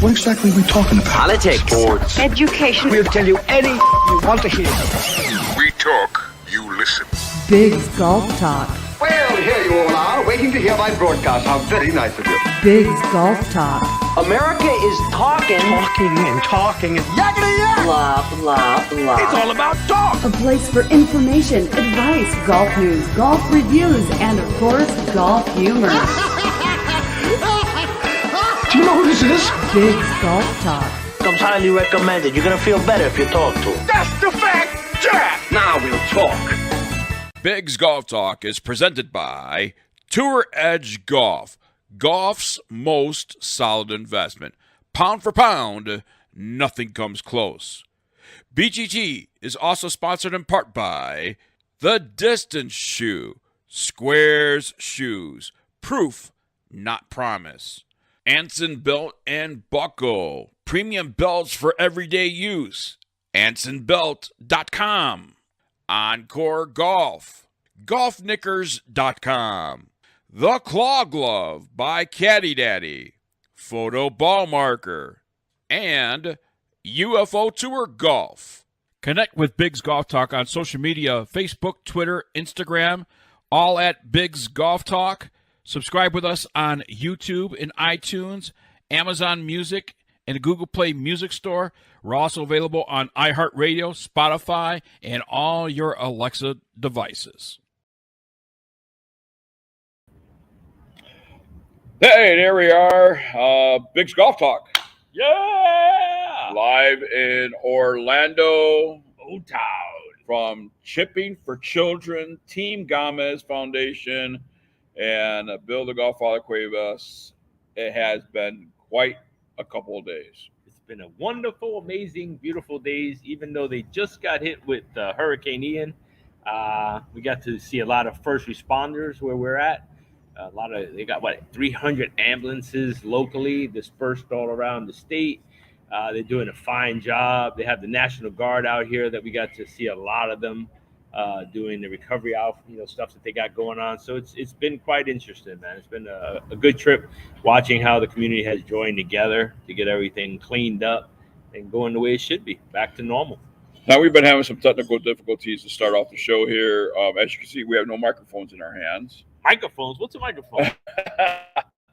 What exactly are we talking about? Politics. Sports. Education. We'll tell you anything you want to hear. We talk, you listen. Big's Golf Talk. Well, here you all are, waiting to hear my broadcast. How very nice of you. Big's Golf Talk. America is talking. Talking and yakety yak. Blah, blah, blah. It's all about talk. A place for information, advice, golf news, golf reviews, and of course, golf humor. Do you know who this is? Big's Golf Talk. Comes highly recommended. You're going to feel better if you talk to him. That's the fact, Jack. Now we'll talk. Big's Golf Talk is presented by Tour Edge Golf, golf's most solid investment. Pound for pound, nothing comes close. BGT is also sponsored in part by The Distance Shoe, Squares Shoes, proof, not promise. Anson Belt and Buckle, premium belts for everyday use. AnsonBelt.com. Encore Golf, golfknickers.com, The Claw Glove by Caddy Daddy, Photo Ball Marker, and UFO Tour Golf. Connect with Big's Golf Talk on social media, Facebook, Twitter, Instagram, all at Big's Golf Talk. Subscribe with us on YouTube and iTunes, Amazon Music, and Google Play Music Store. We're also available on iHeartRadio, Spotify, and all your Alexa devices. Hey, there we are. Big's Golf Talk. Yeah! Live in Orlando, O-Town. From Chipping for Children, Team Gamez Foundation, and Bill the Golf Father Cuevas. It has been quite a couple of days. It's been a wonderful, amazing, beautiful days, even though they just got hit with Hurricane Ian. We got to see a lot of first responders where we're at. They got 300 ambulances locally dispersed all around the state. They're doing a fine job. They have the National Guard out here that we got to see a lot of them doing the recovery stuff that they got going on. So it's been quite interesting, man. It's been a good trip watching how the community has joined together to get everything cleaned up and going the way it should be, back to normal. Now, we've been having some technical difficulties to start off the show here. As you can see, we have no microphones in our hands. Microphones? What's a microphone?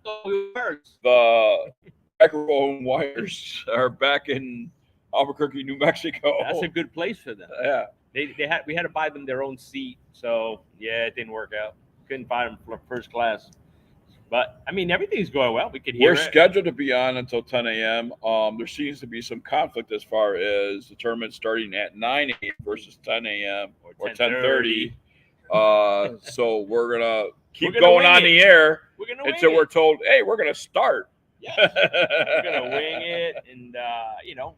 The microphone wires are back in Albuquerque, New Mexico. That's a good place for them. Yeah. We had to buy them their own seat, so yeah, it didn't work out. Couldn't buy them for first class, but I mean everything's going well. We could hear. We're scheduled to be on until 10 a.m. There seems to be some conflict as far as the tournament starting at 9 a.m. versus 10 a.m. or 10:30. So we're gonna keep going on the air until we're told, "Hey, we're gonna start." Yes. We're gonna wing it, and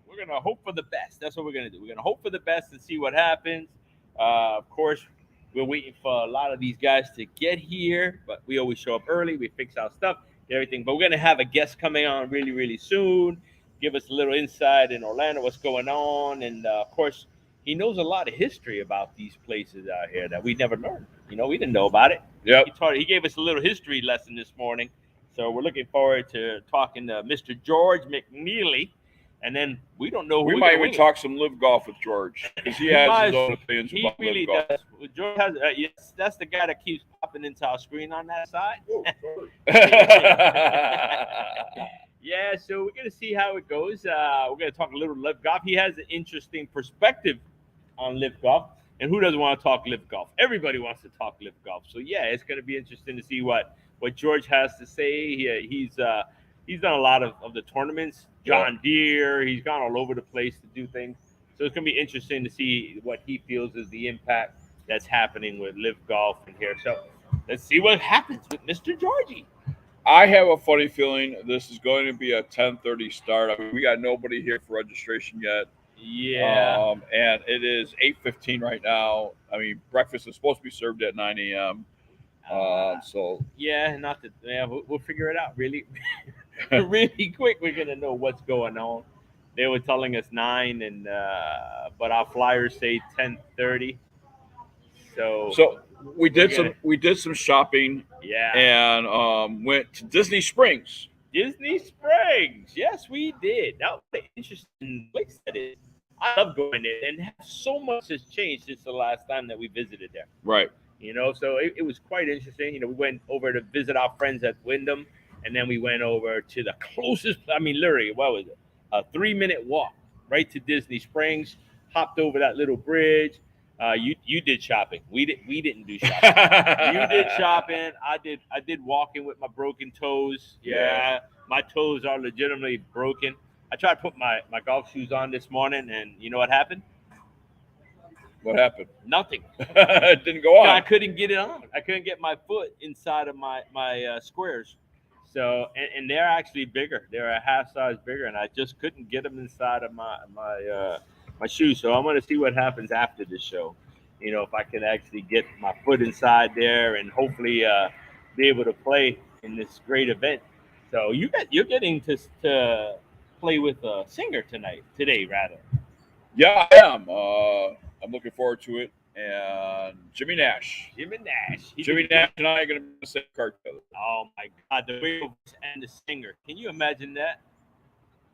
we're gonna hope for the best. That's what we're gonna do. We're gonna hope for the best and see what happens. Of course, we're waiting for a lot of these guys to get here, but we always show up early. We fix our stuff, everything. But we're gonna have a guest coming on really, really soon. Give us a little insight in Orlando, what's going on, and of course, he knows a lot of history about these places out here that we never learned. We didn't know about it. Yeah. He gave us a little history lesson this morning. So we're looking forward to talking to Mr. George McNeely, and then we don't know who we might even talk some live golf with George because he has his own opinions about really live golf. Does. George has, yes, that's the guy that keeps popping into our screen on that side. Oh, yeah, so we're gonna see how it goes. We're gonna talk a little live golf. He has an interesting perspective on live golf, and who doesn't want to talk live golf? Everybody wants to talk live golf. So yeah, it's gonna be interesting to see what George has to say. He's done a lot of the tournaments, John Deere. He's gone all over the place to do things. So it's going to be interesting to see what he feels is the impact that's happening with live golf in here. So let's see what happens with Mr. Georgie. I have a funny feeling this is going to be a 10:30 start. I mean, we got nobody here for registration yet. Yeah. And it is 8:15 right now. I mean, breakfast is supposed to be served at 9 a.m. We'll figure it out really really quick. We're gonna know what's going on. They were telling us 9, and but our flyers say 10:30. So we did some shopping, and went to Disney Springs. Disney Springs. Yes, we did. That was an interesting place that is. I love going there, and so much has changed since the last time that we visited there. Right. So it was quite interesting. We went over to visit our friends at Wyndham, and then we went over to the closest. I mean, literally, what was it? A 3-minute walk right to Disney Springs. Hopped over that little bridge. You did shopping. We didn't do shopping. You did shopping. I did walking with my broken toes. Yeah, my toes are legitimately broken. I tried to put my golf shoes on this morning, and you know what happened? What happened? Nothing. It didn't go on. I couldn't get it on. I couldn't get my foot inside of my squares. So, and they're actually bigger. They're a half size bigger, and I just couldn't get them inside of my shoes. So I'm going to see what happens after the show. If I can actually get my foot inside there and hopefully be able to play in this great event. So you're getting to play with a singer today rather. Yeah, I am. I'm looking forward to it. And Jimmy Nash. Jimmy Nash and I are going to be in the same car together. Oh my God, the radio and the singer. Can you imagine that?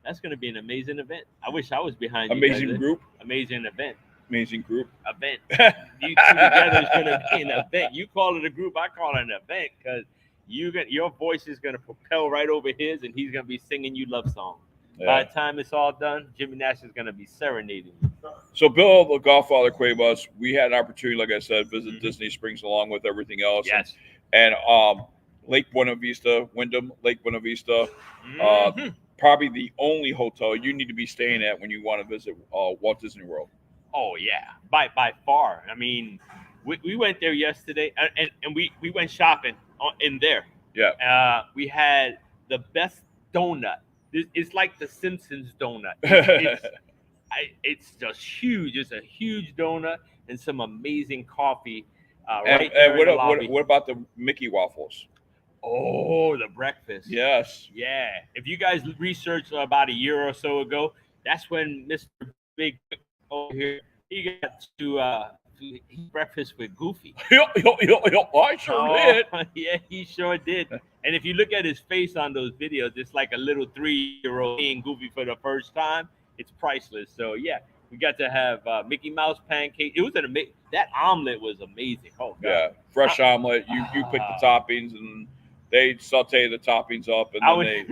That's going to be an amazing event. I wish I was behind you. Amazing group. Amazing event. Amazing group. Event. You two together is going to be an event. You call it a group, I call it an event because your voice is going to propel right over his, and he's going to be singing you love songs. Yeah. By the time it's all done, Jimmy Nash is going to be serenading you. So, Bill, the Godfather Cuevas, we had an opportunity, like I said, visit Disney Springs along with everything else. Yes. And Lake Buena Vista, Wyndham, Lake Buena Vista, probably the only hotel you need to be staying at when you want to visit Walt Disney World. Oh, yeah, by far. I mean, we went there yesterday, and we went shopping in there. Yeah. We had the best donut. It's like the Simpsons donut. It's just huge. It's a huge donut and some amazing coffee. Right there in the lobby. What about the Mickey waffles? Oh, the breakfast. Yes. Yeah. If you guys researched about a year or so ago, that's when Mr. Big over here, he got to eat breakfast with Goofy. I sure did. Yeah, he sure did. And if you look at his face on those videos, it's like a little 3-year-old seeing Goofy for the first time. It's priceless. So yeah, we got to have Mickey Mouse pancake. It was that omelet was amazing. Oh God. Yeah, fresh omelet. You put the toppings, and they saute the toppings up, and then they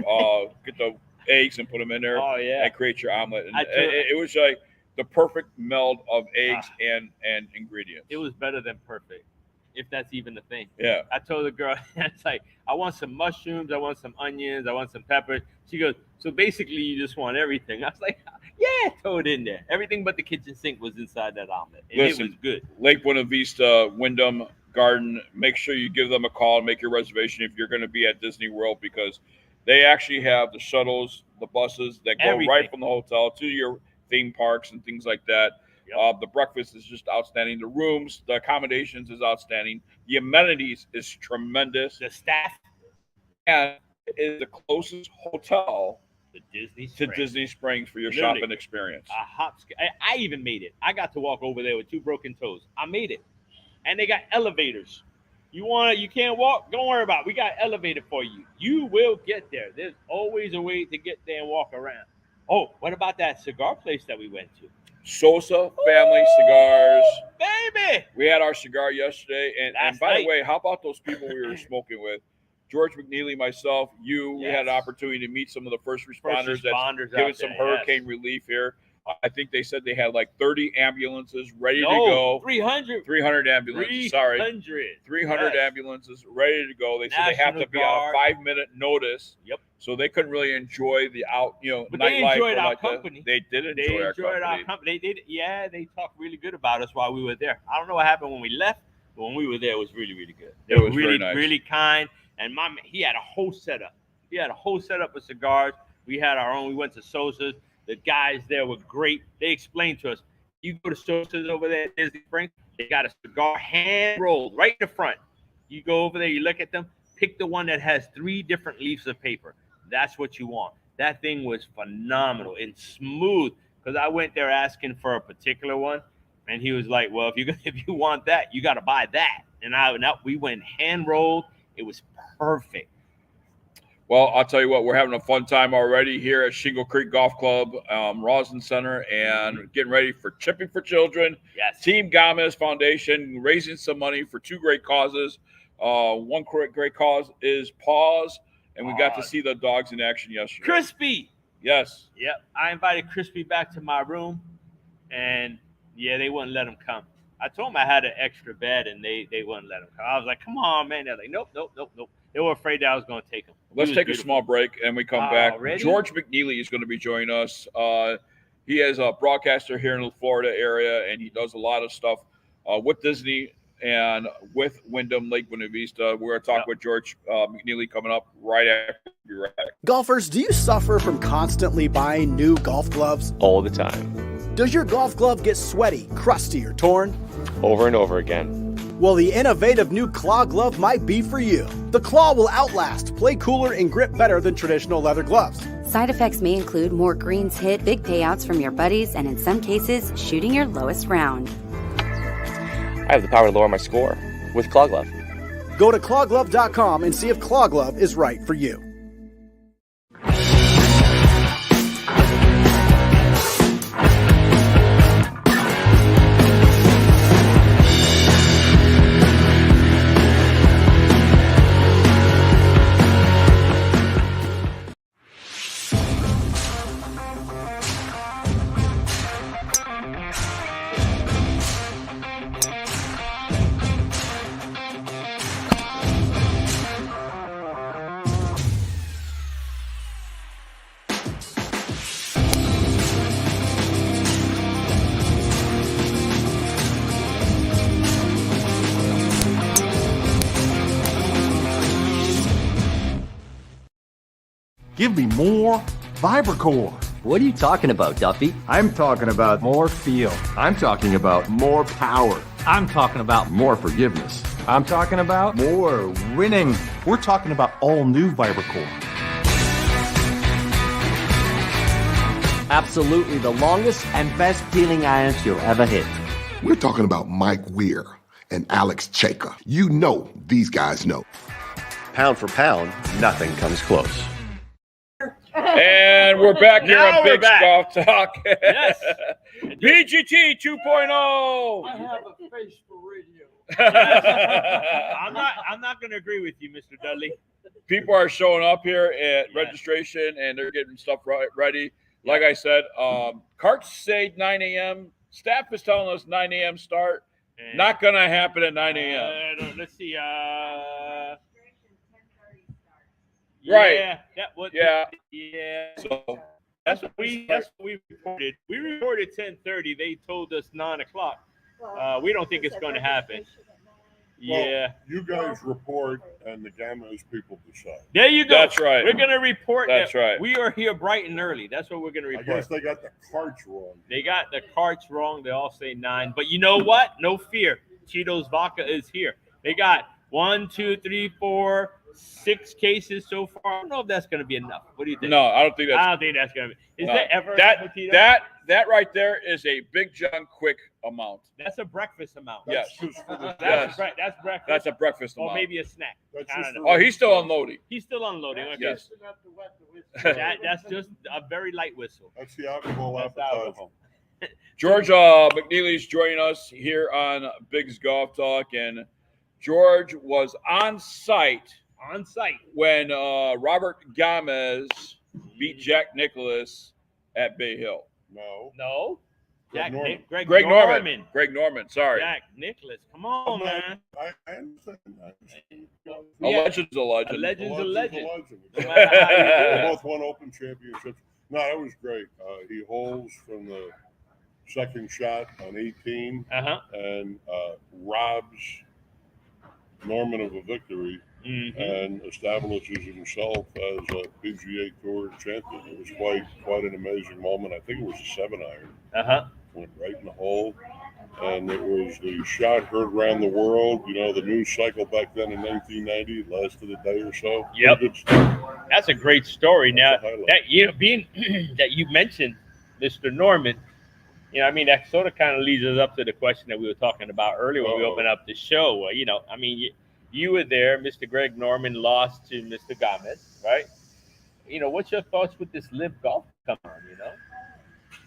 get the eggs and put them in there. Oh yeah, and create your omelet. And it was like the perfect meld of eggs and ingredients. It was better than perfect, if that's even the thing. Yeah. I told the girl, it's like, I want some mushrooms, I want some onions, I want some peppers. She goes, so basically you just want everything. I was like, yeah, throw it in there. Everything but the kitchen sink was inside that omelet. And it was good. Lake Buena Vista, Wyndham Garden, make sure you give them a call and make your reservation if you're going to be at Disney World, because they actually have the shuttles, the buses that go right from the hotel to your theme parks and things like that. Yep. The breakfast is just outstanding. The rooms, the accommodations is outstanding. The amenities is tremendous. The staff, and it is the closest hotel to Disney Springs for your shopping experience. I even made it. I got to walk over there with 2 broken toes. I made it, and they got elevators. You can't walk? Don't worry about it. We got elevator for you. You will get there. There's always a way to get there and walk around. Oh, what about that cigar place that we went to? Sosa Family Cigars. Baby! We had our cigar yesterday. And by the way, how about those people we were smoking with? George McNeely, myself, you. Yes. We had an opportunity to meet some of the first responders that's giving some hurricane relief here. I think they said they had like 30 ambulances ready to go. 300. 300 ambulances. 300 ambulances ready to go. They said they have to be on a 5-minute notice. Yep. So they couldn't really enjoy the but nightlife. They enjoyed our company. They did enjoy our company. They talked really good about us while we were there. I don't know what happened when we left, but when we were there, it was really, really good. It was really nice. Really kind. And he had a whole setup. He had a whole setup of cigars. We had our own. We went to Sosa's. The guys there were great. They explained to us, you go to Sosa's over there at Disney Springs, they got a cigar hand rolled right in the front. You go over there, you look at them, pick the one that has 3 different leaves of paper. That's what you want. That thing was phenomenal and smooth, because I went there asking for a particular one, and he was like, well, if you want that, you got to buy that. And we went hand rolled. It was perfect. Well, I'll tell you what, we're having a fun time already here at Shingle Creek Golf Club, Roslyn Center, and getting ready for Chipping for Children. Yes. Team Gamez Foundation raising some money for two great causes. One great cause is Paws, and we got to see the dogs in action yesterday. Crispy. Yes. Yep. I invited Crispy back to my room, and yeah, they wouldn't let him come. I told them I had an extra bed, and they wouldn't let him come. I was like, come on, man. They're like, nope. They were afraid that I was going to take him. Let's take a small break, and we come back. Already? George McNeely is going to be joining us. He is a broadcaster here in the Florida area, and he does a lot of stuff with Disney and with Wyndham Lake Buena Vista. We're going to talk with George McNeely coming up right after. Be right back. Golfers, do you suffer from constantly buying new golf gloves? All the time. Does your golf glove get sweaty, crusty, or torn? Over and over again. Well, the innovative new Claw glove might be for you. The Claw will outlast, play cooler, and grip better than traditional leather gloves. Side effects may include more greens hit, big payouts from your buddies, and in some cases, shooting your lowest round. I have the power to lower my score with Claw Glove. Go to clawglove.com and see if Claw Glove is right for you. Give me more Vibracore. What are you talking about, Duffy? I'm talking about more feel. I'm talking about more power. I'm talking about more forgiveness. I'm talking about more winning. We're talking about all new Vibracore. Absolutely the longest and best peeling irons you'll ever hit. We're talking about Mike Weir and Alex Chaker. You know these guys know. Pound for pound, nothing comes close. And we're back here Now on we're Big back. Golf Talk. Yes. BGT 2.0. I have a face for radio. I'm not going to agree with you, Mr. Dudley. People are showing up here at registration, and they're getting stuff ready. Like I said, carts say 9 a.m. Staff is telling us 9 a.m. start. And Not going to happen at 9 a.m. Let's see. Right. Yeah. So That's what we reported. We reported 10:30. They told us 9 o'clock. We don't think it's going to happen. Yeah. You guys report, and the Gamez people decide. There you go. That's right. We're going to report. That's that right. We are here bright and early. That's what we're going to report. I guess they got the carts wrong. They got the carts wrong. They all say 9. But you know what? No fear. Cheetos Vodka is here. They got 1, 2, 3, 4, 6 cases so far. I don't know if that's going to be enough. What do you think? No, I don't think that's. I don't think that's going to be. Is no. there ever that right there is a Big John Quick amount. That's a breakfast amount. Yes. That's breakfast. That's a breakfast Or amount. maybe a snack. I don't know. Oh, he's still unloading. He's still unloading. Okay. Yes. That's just a very light whistle. That's the alcohol appetizer. George McNeely's joining us here on Big's Golf Talk, and George was on site when Robert Gamez beat Jack Nicklaus at Bay Hill. No. Greg Norman. Greg Norman. Sorry. Jack Nicklaus. Come on, man. I understand. A legend's a legend. A legend's a legend. They both won Open championships. No, that was great. He holds from the second shot on 18 and robs Norman of a victory and establishes himself as a PGA Tour champion. It was quite an amazing moment. I think it was a 7-iron. Went right in the hole. And it was the shot heard around the world. You know, the news cycle back then in 1990 lasted a day or so. Yep. Good stuff. That's a great story. Now, that being that you mentioned Mr. Norman, I mean, that sort of kind of leads us up to the question that we were talking about earlier when we opened up the show. I mean, you were there. Mr. Greg Norman lost to Mr. Gamez, right? what's your thoughts with this live golf coming on?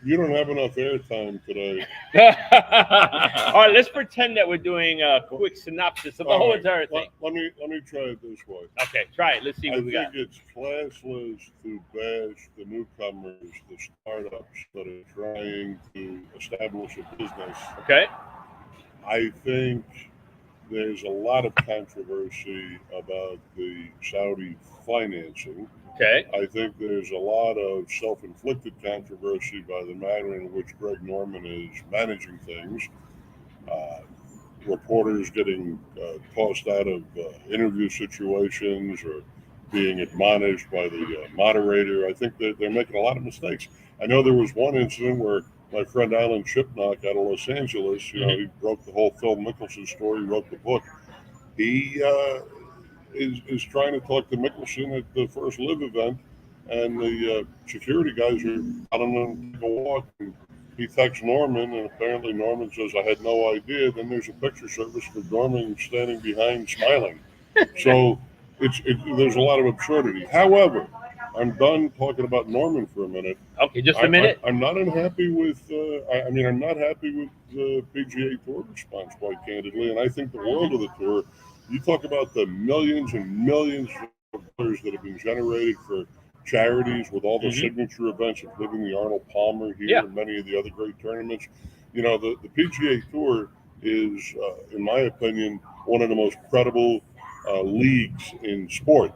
You don't have enough airtime today. All right, let's pretend that we're doing a quick synopsis of the whole entire thing. Let me try it this way. Okay, try it. Let's see what we got. I think it's classless to bash the newcomers, the startups that are trying to establish a business. Okay. I think there's a lot of controversy about the Saudi financing. Okay. I think there's a lot of self-inflicted controversy by the manner in which Greg Norman is managing things. Reporters getting tossed out of interview situations or being admonished by the moderator. I think that they're making a lot of mistakes. I know there was one incident where my friend Alan Shipnock out of Los Angeles, he wrote the whole Phil Mickelson story, wrote the book. He is trying to talk to Mickelson at the first live event, and the security guys are telling him to go walk. And he texts Norman, and apparently Norman says, "I had no idea." Then there's a picture service for Norman standing behind, smiling. So there's a lot of absurdity. However, I'm done talking about Norman for a minute. Okay, just a minute. I'm not unhappy with. I'm not happy with the PGA Tour response, quite candidly, and I think the world of the tour. You talk about the millions and millions of dollars that have been generated for charities with all the signature events, including the Arnold Palmer here and many of the other great tournaments. The PGA Tour is, in my opinion, one of the most credible leagues in sport.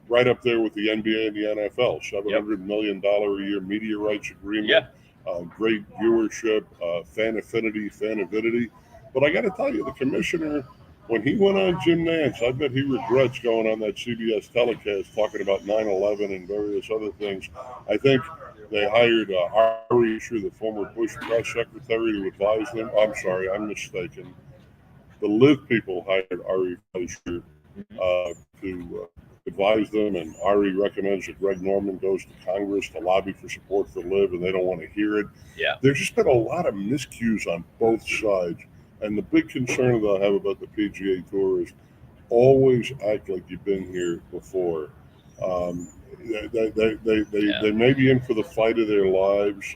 Right up there with the NBA and the NFL. $700 million a year media rights agreement. Great viewership, fan affinity, fan avidity. But I got to tell you, the commissioner, when he went on Jim Nantz, I bet he regrets going on that CBS telecast talking about 9/11 and various other things. I think they hired Ari Fisher, the former Bush press secretary, to advise them. I'm sorry, I'm mistaken. The Live people hired Ari Fisher to advise them, and Ari recommends that Greg Norman goes to Congress to lobby for support for Live, and they don't want to hear it. Yeah. There's just been a lot of miscues on both sides. And the big concern that I have about the PGA Tour is always act like you've been here before. They may be in for the fight of their lives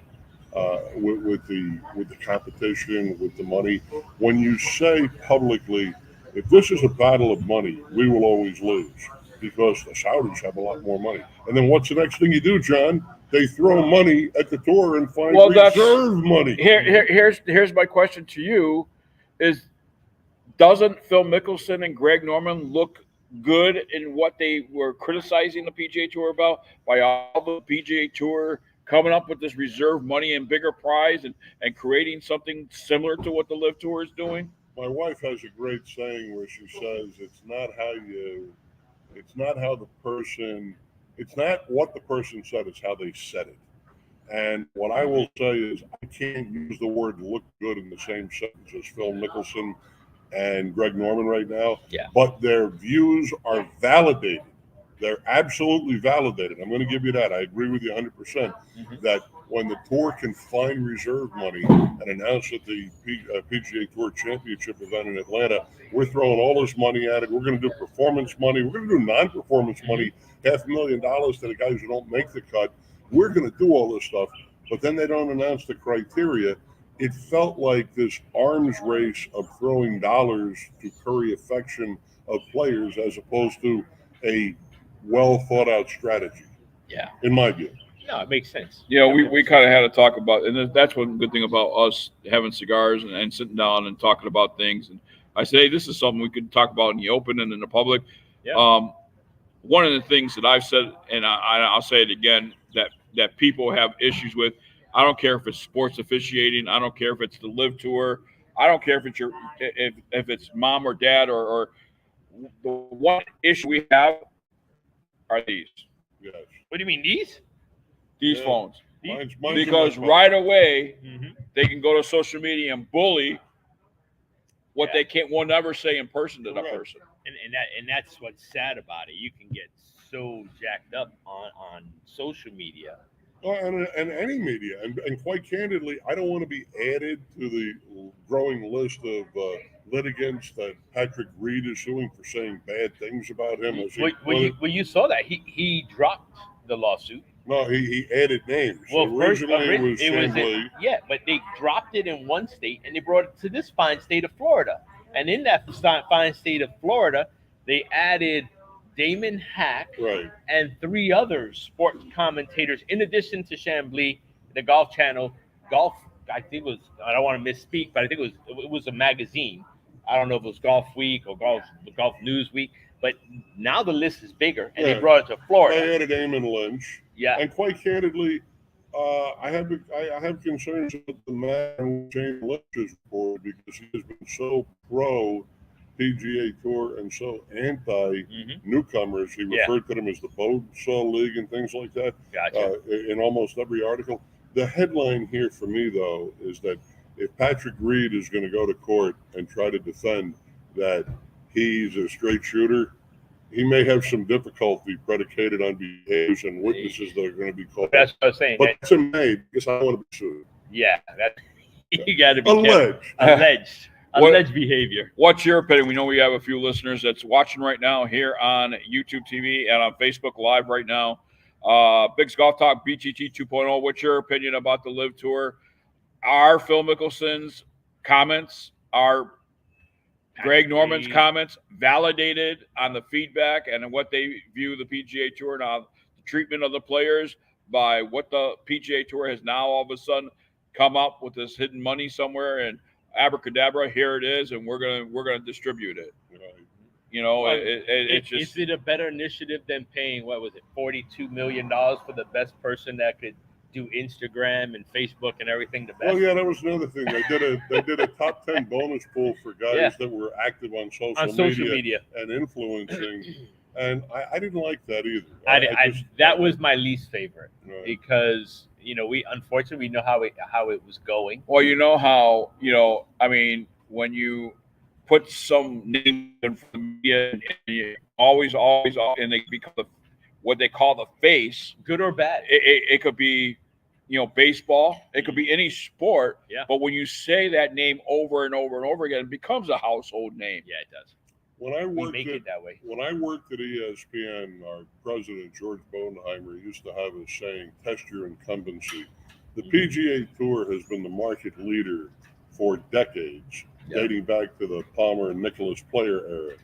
with the competition, with the money. When you say publicly, if this is a battle of money, we will always lose because the Saudis have a lot more money. And then what's the next thing you do, John? They throw money at the tour and find reserve money. Here's my question to you. Doesn't Phil Mickelson and Greg Norman look good in what they were criticizing the PGA Tour about by all the PGA Tour coming up with this reserve money and bigger prize and creating something similar to what the Live Tour is doing? My wife has a great saying where she says, it's not what the person said, it's how they said it. And what I will say is I can't use the word look good in the same sentence as Phil Mickelson and Greg Norman right now. Yeah. But their views are validated. They're absolutely validated. I'm going to give you that. I agree with you 100% that when the tour can find reserve money and announce at the PGA Tour Championship event in Atlanta, we're throwing all this money at it. We're going to do performance money. We're going to do non-performance money, $500,000 to the guys who don't make the cut. We're going to do all this stuff, but then they don't announce the criteria. It felt like this arms race of throwing dollars to curry affection of players as opposed to a well thought out strategy. Yeah. In my view. No, it makes sense. Yeah, we kind of had to talk about, and that's one good thing about us having cigars and sitting down and talking about things. And I say, hey, this is something we could talk about in the open and in the public. Yeah. One of the things that I've said, and I'll say it again, that people have issues with. I don't care if it's sports officiating. I don't care if it's the Live Tour. I don't care if it's if it's mom or dad or the one issue we have are these. Yes. What do you mean these? These phones. Mine's Because right away they can go to social media and bully what they will never say in person to that person. And that's what's sad about it. You can get so jacked up on social media. And any media. And quite candidly, I don't want to be added to the growing list of litigants that Patrick Reed is suing for saying bad things about him. Well, you saw that. He dropped the lawsuit. No, he added names. Well, Originally, it was Chamblee. Yeah, but they dropped it in one state and they brought it to this fine state of Florida. And in that fine state of Florida, they added Damon Hack and 3 other sports commentators, in addition to Chamblee, the Golf Channel. I think it was, I don't want to misspeak, but I think it was a magazine. I don't know if it was Golf Week or Golf News Week, but now the list is bigger, and they brought it to Florida. They added Eamon Lynch. Yeah. And quite candidly, I have concerns about the man who James Lynch is reported, because he has been so pro PGA Tour and so anti-newcomers. He referred to them as the Bonesaw League and things like that. Gotcha. In almost every article. The headline here for me, though, is that if Patrick Reed is going to go to court and try to defend that he's a straight shooter, he may have some difficulty predicated on behaviors and witnesses that are going to be called. That's what I was saying. But that's a may, because I don't want to be sued. Yeah, you got to be alleged. Alleged behavior. What's your opinion? We know we have a few listeners that's watching right now here on YouTube TV and on Facebook Live right now. Biggs Golf Talk BGT 2.0. What's your opinion about the Live Tour? Are Phil Mickelson's comments, are Greg Norman's comments validated on the feedback and what they view the PGA Tour and on the treatment of the players by what the PGA Tour has now all of a sudden come up with this hidden money somewhere and abracadabra, here it is, and we're gonna distribute it. You know, it's just. Is it a better initiative than paying, what was it, $42 million for the best person that could do Instagram and Facebook and everything the best? Oh yeah, that was another thing. They did a top 10 bonus pool for guys that were active on social media and influencing. And I didn't like that either. That was my least favorite because we unfortunately know how it was going. Well, you know how I mean, when you put some name in front of the media and you always, and they become what they call the face, good or bad. It could be, baseball. It could be any sport. Yeah. But when you say that name over and over and over again, it becomes a household name. Yeah, it does. When I worked it that way. When I worked at ESPN, our president, George Bodenheimer, used to have a saying, test your incumbency. The PGA Tour has been the market leader for decades, dating back to the Palmer and Nicholas Player era.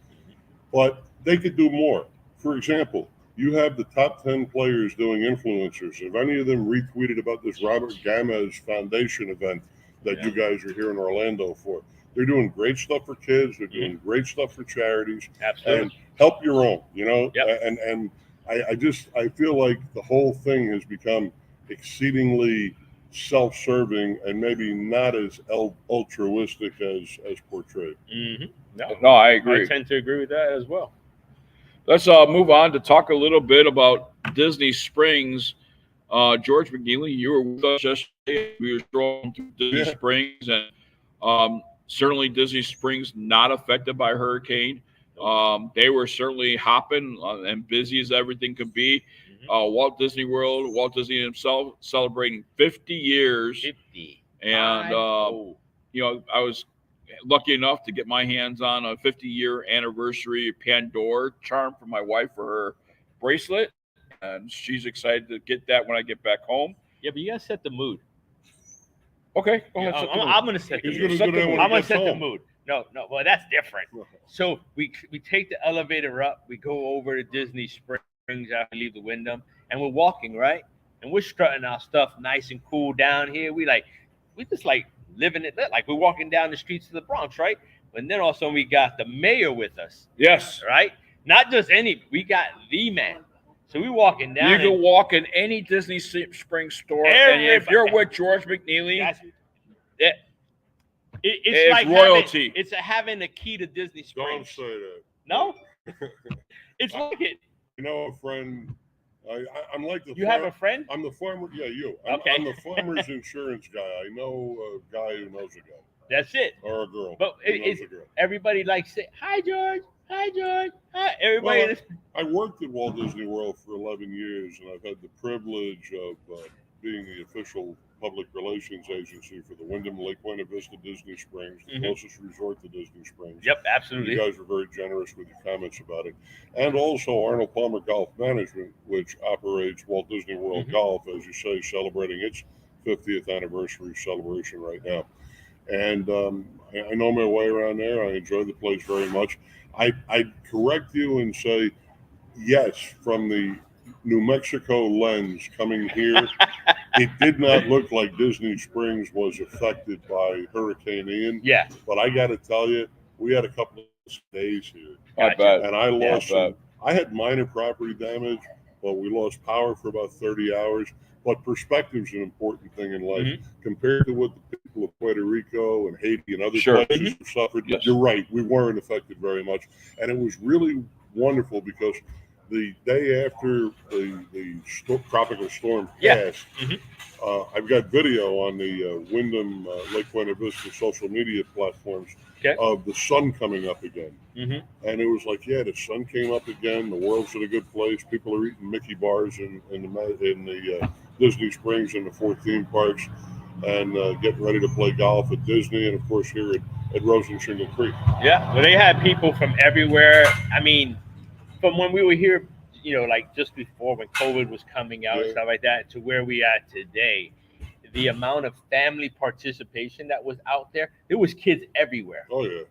But they could do more. For example, you have the top 10 players doing influencers. If any of them retweeted about this Robert Gamez Foundation event that you guys are here in Orlando for, they're doing great stuff for kids. They're doing great stuff for charities. Absolutely. And help your own, Yep. And I feel like the whole thing has become exceedingly self-serving and maybe not as altruistic as portrayed. Mm-hmm. No, I agree. I tend to agree with that as well. Let's move on to talk a little bit about Disney Springs. George McNeely, you were with us yesterday. We were strolling through Disney Springs, and certainly Disney Springs not affected by hurricane. They were certainly hopping and busy as everything could be. Walt Disney World, Walt Disney himself celebrating 50 years. 50. And, I was lucky enough to get my hands on a 50-year anniversary Pandora charm for my wife for her bracelet. And she's excited to get that when I get back home. Yeah, but you got to set the mood. Okay, go ahead. I'm going to set the mood. I'm going to set the mood. No, well, that's different. So we take the elevator up. We go over to Disney Springs after we leave the Wyndham, and we're walking, right? And we're strutting our stuff nice and cool down here. We just living it, like we're walking down the streets of the Bronx, right? And then also we got the mayor with us. Yes. Right? Not just we got the man. So we walking down. You can walk in any Disney Springs store, and if you're with George McNeely, it's like royalty. It's having a key to Disney Springs. Don't say that. No? It's like it. A friend. I'm like the. You have a friend? I'm the farmer. Yeah, you. Okay. I'm the farmer's insurance guy. I know a guy who knows a guy. That's it. Or a girl. But everybody likes say, "Hi, George. Hi, George." Hi, everybody. I worked at Walt Disney World for 11 years, and I've had the privilege of being the official public relations agency for the Wyndham Lake Buena Vista Disney Springs, the closest resort to Disney Springs. Yep, absolutely. You guys were very generous with your comments about it. And also Arnold Palmer Golf Management, which operates Walt Disney World Golf, as you say, celebrating its 50th anniversary celebration right now. And I know my way around there. I enjoy the place very much. I'd correct you and say, yes, from the New Mexico lens coming here, it did not look like Disney Springs was affected by Hurricane Ian. Yeah. But I got to tell you, we had a couple of days here. I bet. And I lost I had minor property damage, but we lost power for about 30 hours. But perspective's an important thing in life. Compared to what the people of Puerto Rico and Haiti and other places have suffered, you're right, we weren't affected very much. And it was really wonderful because the day after the tropical storm passed, I've got video on the Wyndham Lake Buena Vista social media platforms of the sun coming up again. And it was like, yeah, the sun came up again. The world's in a good place. People are eating Mickey bars in the Disney Springs and the 4 theme parks, and getting ready to play golf at Disney, and of course here at Rose and Shingle Creek. Yeah, well, they had people from everywhere. I mean, from when we were here, you know, like just before when COVID was coming out and stuff like that, to where we at today, the amount of family participation that was out there was kids everywhere. Oh yeah,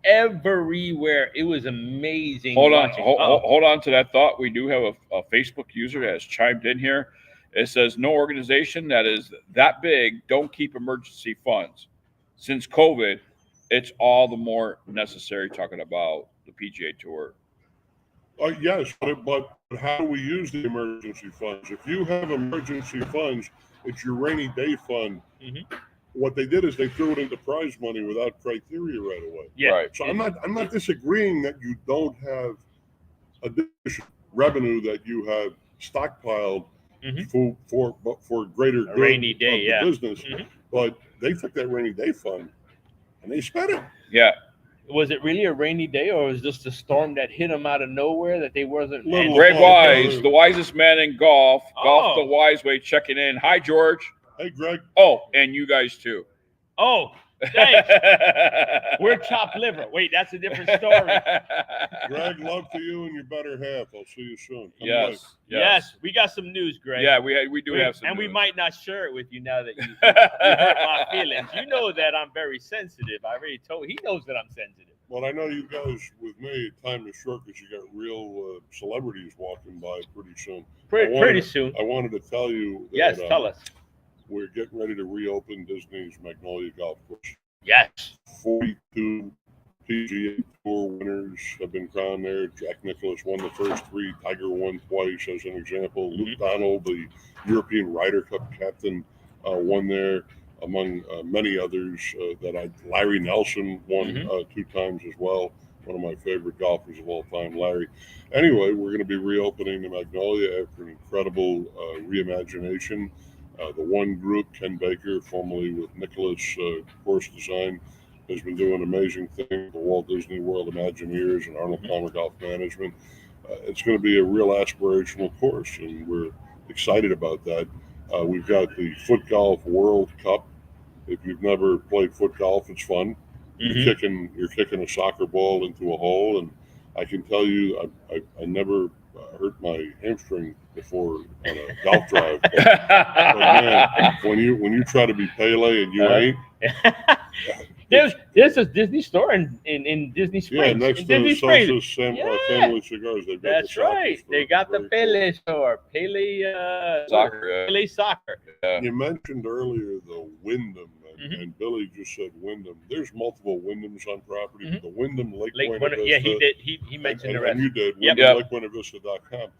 everywhere. It was amazing. Hold on to that thought. We do have a Facebook user that has chimed in here. It says, no organization that is that big don't keep emergency funds. Since COVID, it's all the more necessary, talking about the PGA Tour. Yes, but how do we use the emergency funds? If you have emergency funds, it's your rainy day fund. What they did is they threw it into prize money without criteria right away. Yeah. Right. So I'm not disagreeing that you don't have additional revenue that you have stockpiled for greater good rainy day of the business, but they took that rainy day fund and they spent it. Yeah. Was it really a rainy day, or was this the storm that hit them out of nowhere that they wasn't? Greg Wise, the wisest man in golf, Golf the Wise Way, checking in. Hi, George. Hey, Greg. Oh, and you guys too. Oh, thanks. We're chopped liver. Wait, that's a different story. Greg, love to you and your better half. I'll see you soon. Yes, we got some news, Greg. Yeah, we do have some and news. we might not share it with you now that you hurt my feelings. You know that I'm very sensitive. I already told. He knows that I'm sensitive. Well, I know you guys with me, time is short because you got real celebrities walking by pretty soon. Pretty soon. I wanted to tell you that, yes, tell us. We're getting ready to reopen Disney's Magnolia Golf Course. Yes. 42 PGA Tour winners have been crowned there. Jack Nicklaus won the first 3. Tiger won twice, as an example. Luke Donald, the European Ryder Cup captain, won there, among many others. Larry Nelson won 2 times as well. One of my favorite golfers of all time, Larry. Anyway, we're going to be reopening the Magnolia after an incredible reimagination. The one group, Ken Baker, formerly with Nicholas Course Design, has been doing amazing things for Walt Disney World Imagineers and Arnold Palmer Golf Management. It's going to be a real aspirational course, and we're excited about that. We've got the Foot Golf World Cup. If you've never played foot golf, it's fun. You're kicking a soccer ball into a hole, and I can tell you, I never hurt my hamstring before on a golf drive. But man, when you try to be Pele and you ain't. There's a Disney store in Disney Springs. Yeah, next to the Sosa's Family Cigars. They've got That's right. They got the Pele store. Pele Soccer. Pele Soccer. Yeah. You mentioned earlier the Wyndham, and Billy just said Wyndham. There's multiple Wyndhams on property. The Wyndham Lake Buena Vista. Yeah, he did. He mentioned the rest. And you did. Yep. WyndhamLakeBuenaVista.com.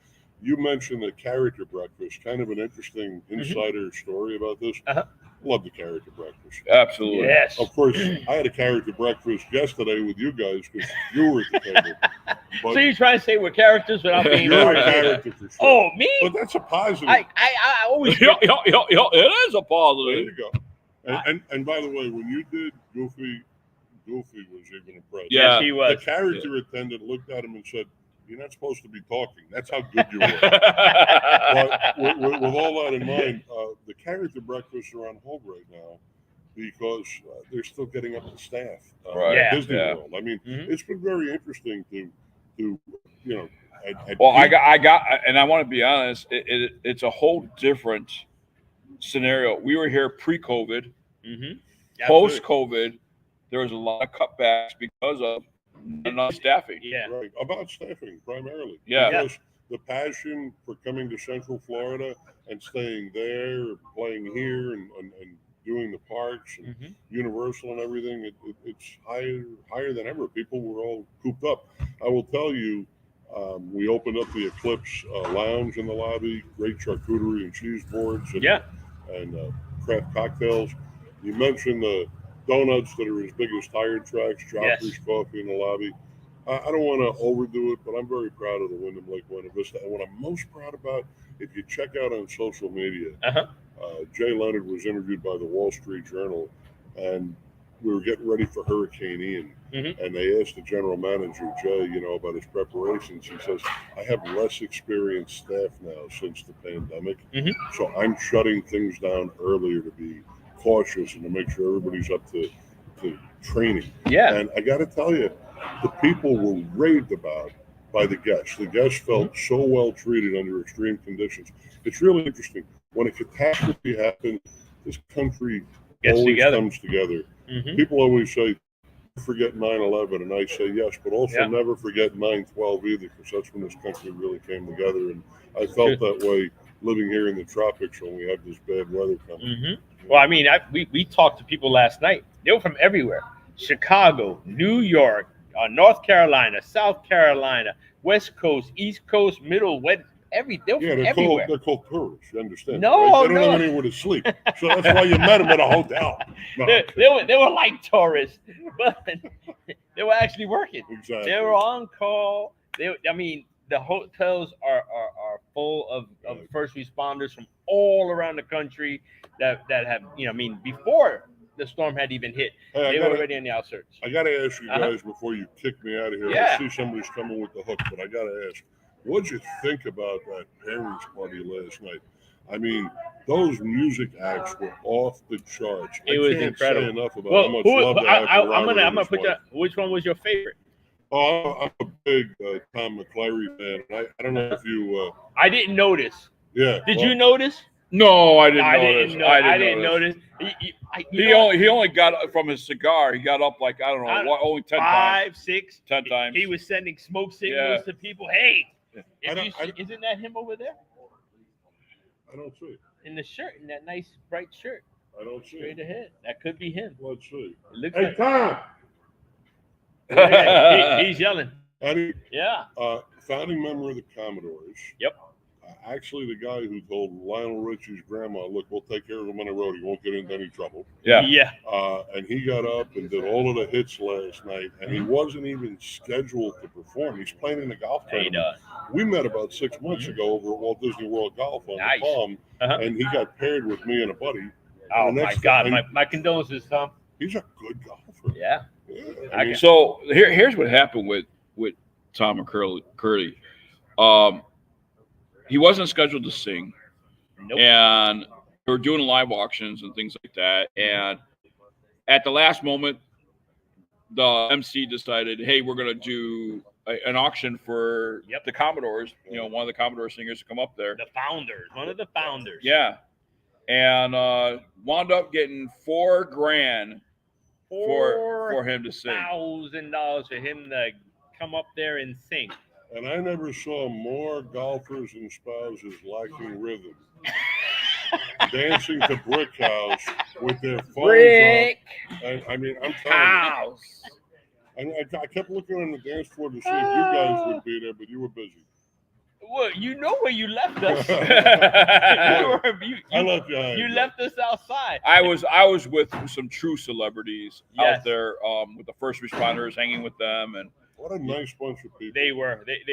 You mentioned the character breakfast. Kind of an interesting insider story about this. Love the character breakfast. Absolutely. Yes. Of course, I had a character breakfast yesterday with you guys because you were at the table. But so you're trying to say we're characters without being you're a character for sure. Oh, me? But that's a positive. I always. It is a positive. There you go. And by the way, when you did Goofy was even impressed. Yeah, he was. The character attendant looked at him and said, You're not supposed to be talking. That's how good you are. But with all that in mind, the character breakfasts are on hold right now because they're still getting up to staff at Disney World. I mean, it's been very interesting to you know. I got, and I want to be honest. It's a whole different scenario. We were here pre-COVID, post-COVID. There was a lot of cutbacks because of not staffing. Yeah, right. About staffing primarily. Yeah, because the passion for coming to Central Florida and staying there, playing here, and doing the parks and Universal and everything, it's higher than ever. People were all cooped up. I will tell you, we opened up the Eclipse Lounge in the lobby. Great charcuterie and cheese boards and craft cocktails. You mentioned the donuts that are as big as tire tracks, Joffrey's Coffee in the lobby. I don't want to overdo it, but I'm very proud of the Wyndham Lake Buena Vista. And what I'm most proud about, if you check out on social media, Jay Leonard was interviewed by the Wall Street Journal, and we were getting ready for Hurricane Ian. And they asked the general manager, Jay, about his preparations. He says, I have less experienced staff now since the pandemic. So I'm shutting things down earlier to be cautious and to make sure everybody's up to training. And I got to tell you, the people were raved about by the guests. The guests felt so well treated under extreme conditions. It's really interesting. When a catastrophe happens, this country always comes together. People always say, forget 9/11, and I say yes, but also never forget 9/12 either, because that's when this country really came together. And I felt that way living here in the tropics when we had this bad weather coming. Well, I mean, we talked to people last night. They were from everywhere: Chicago, New York, North Carolina, South Carolina, West Coast, East Coast, Middle, West. They're called tourists. You understand? No, right? They don't have anywhere to sleep, so that's why you met them at a hotel. No. They were like tourists, but they were actually working. Exactly. They were on call. The hotels are full of first responders from all around the country that have before the storm had even hit. They were already in the outskirts. I got to ask you guys before you kick me out of here. I see somebody's coming with the hook, but I got to ask. What'd you think about that pairings party last night? I mean, those music acts were off the charts. It was incredible. Say enough about how much love I have for I'm gonna put that. Which one was your favorite? Oh, I'm a big Tom McClary fan. I don't know if you. I didn't notice. Yeah. Did you notice? No, I didn't notice. I didn't notice. He only got up from his cigar. He got up like only 10 times. 5, 6, 10 times. He was sending smoke signals to people. Hey. Isn't that him over there? I don't see. In the shirt, in that nice bright shirt. I don't see. Straight ahead. That could be him. Let's see. Hey, Tom! He's yelling. Founding member of the Commodores. Yep. Actually, the guy who told Lionel Richie's grandma, look, we'll take care of him on the road. He won't get into any trouble. Yeah. And he got up and did all of the hits last night, and he wasn't even scheduled to perform. He's playing in the golf tournament. We met about 6 months ago over at Walt Disney World Golf on the Palm, and he got paired with me and a buddy. Oh, my God. My condolences, Tom. He's a good golfer. Yeah. So here's what happened with Tom McCurdy. He wasn't scheduled to sing. Nope. And they were doing live auctions and things like that. And at the last moment, the MC decided, hey, we're going to do an auction for the Commodores. One of the Commodore singers to come up there. The founders. One of the founders. Yeah. And wound up getting $4,000 for him to sing. $1,000 for him to come up there and sing. And I never saw more golfers and spouses lacking rhythm. Dancing to Brick House with their phones up. I mean, I'm telling you. I kept looking on the dance floor to see if you guys would be there, but you were busy. Well, you know where you left us. I left you. You left us outside. I was with some true celebrities out there with the first responders, hanging with them, and what a nice bunch of people. They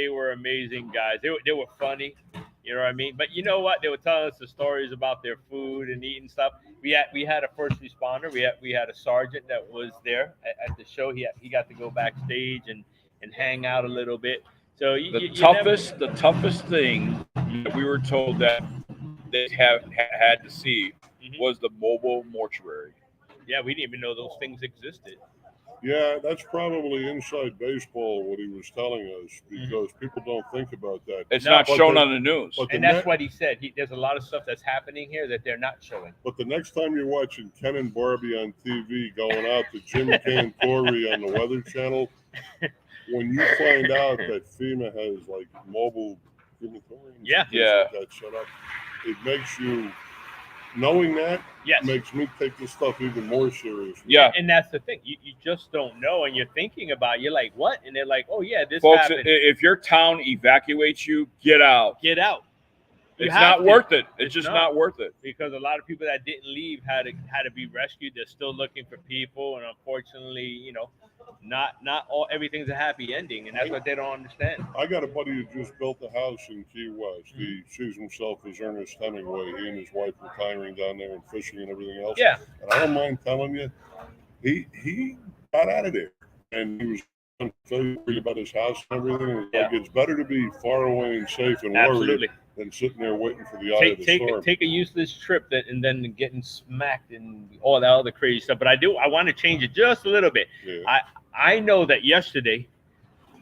were amazing guys. They were funny. You know what I mean? But you know what? They were telling us the stories about their food and eating stuff. We had a first responder. We had a sergeant that was there at the show. He got to go backstage and hang out a little bit. So the toughest thing that we were told that they had to see was the mobile mortuary. Yeah, we didn't even know those things existed. Yeah, that's probably inside baseball what he was telling us, because people don't think about that. It's not shown on the news. And that's what he said. There's a lot of stuff that's happening here that they're not showing. But the next time you're watching Ken and Barbie on TV going out to Jim Cantori on the Weather Channel, when you find out that FEMA has like mobile crematoriums, Yeah. like that set up, it makes you, knowing that, makes me take this stuff even more seriously. Yeah. And that's the thing. You just don't know, and you're thinking about it. You're like, what? And they're like, oh, yeah, this Folks, happened. if your town evacuates you, get out. Get out. It's not worth it. It's just not worth it. Because a lot of people that didn't leave had to be rescued. They're still looking for people, and unfortunately, you know, not all everything's a happy ending, and that's what they don't understand. I got a buddy who just built a house in Key West. He sees himself as Ernest Hemingway. He and his wife retiring down there and fishing and everything else. Yeah. And I don't mind telling you, he got out of there, and he was worried about his house and everything. Yeah. Like, it's better to be far away and safe and worried than sitting there waiting for the eye of the storm. Take a useless trip and then getting smacked and all that other crazy stuff. But I want to change it just a little bit. Yeah. I know that yesterday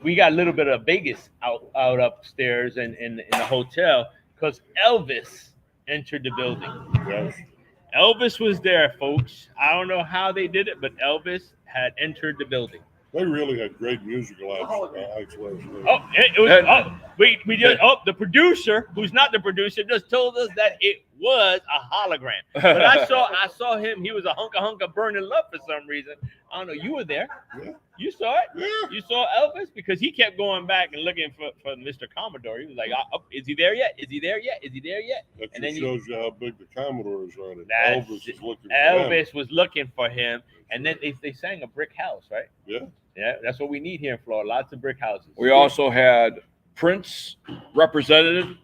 we got a little bit of Vegas out upstairs and in the hotel because Elvis entered the building. Yes. Elvis was there, folks. I don't know how they did it, but Elvis had entered the building. They really had great musical acts last night. Oh, it was. We just. Oh, the producer, who's not the producer, just told us that it was a hologram. But I saw him. He was a hunk of burning love for some reason. I don't know. You were there. Yeah. You saw it. Yeah. You saw Elvis because he kept going back and looking for Mr. Commodore. He was like, oh, "Is he there yet? Is he there yet? Is he there yet?" That And then shows you how big the Commodore is on it. Elvis was looking for him, and then they sang a brick house, right? Yeah. Yeah, that's what we need here in Florida. Lots of brick houses. We also had Prince represented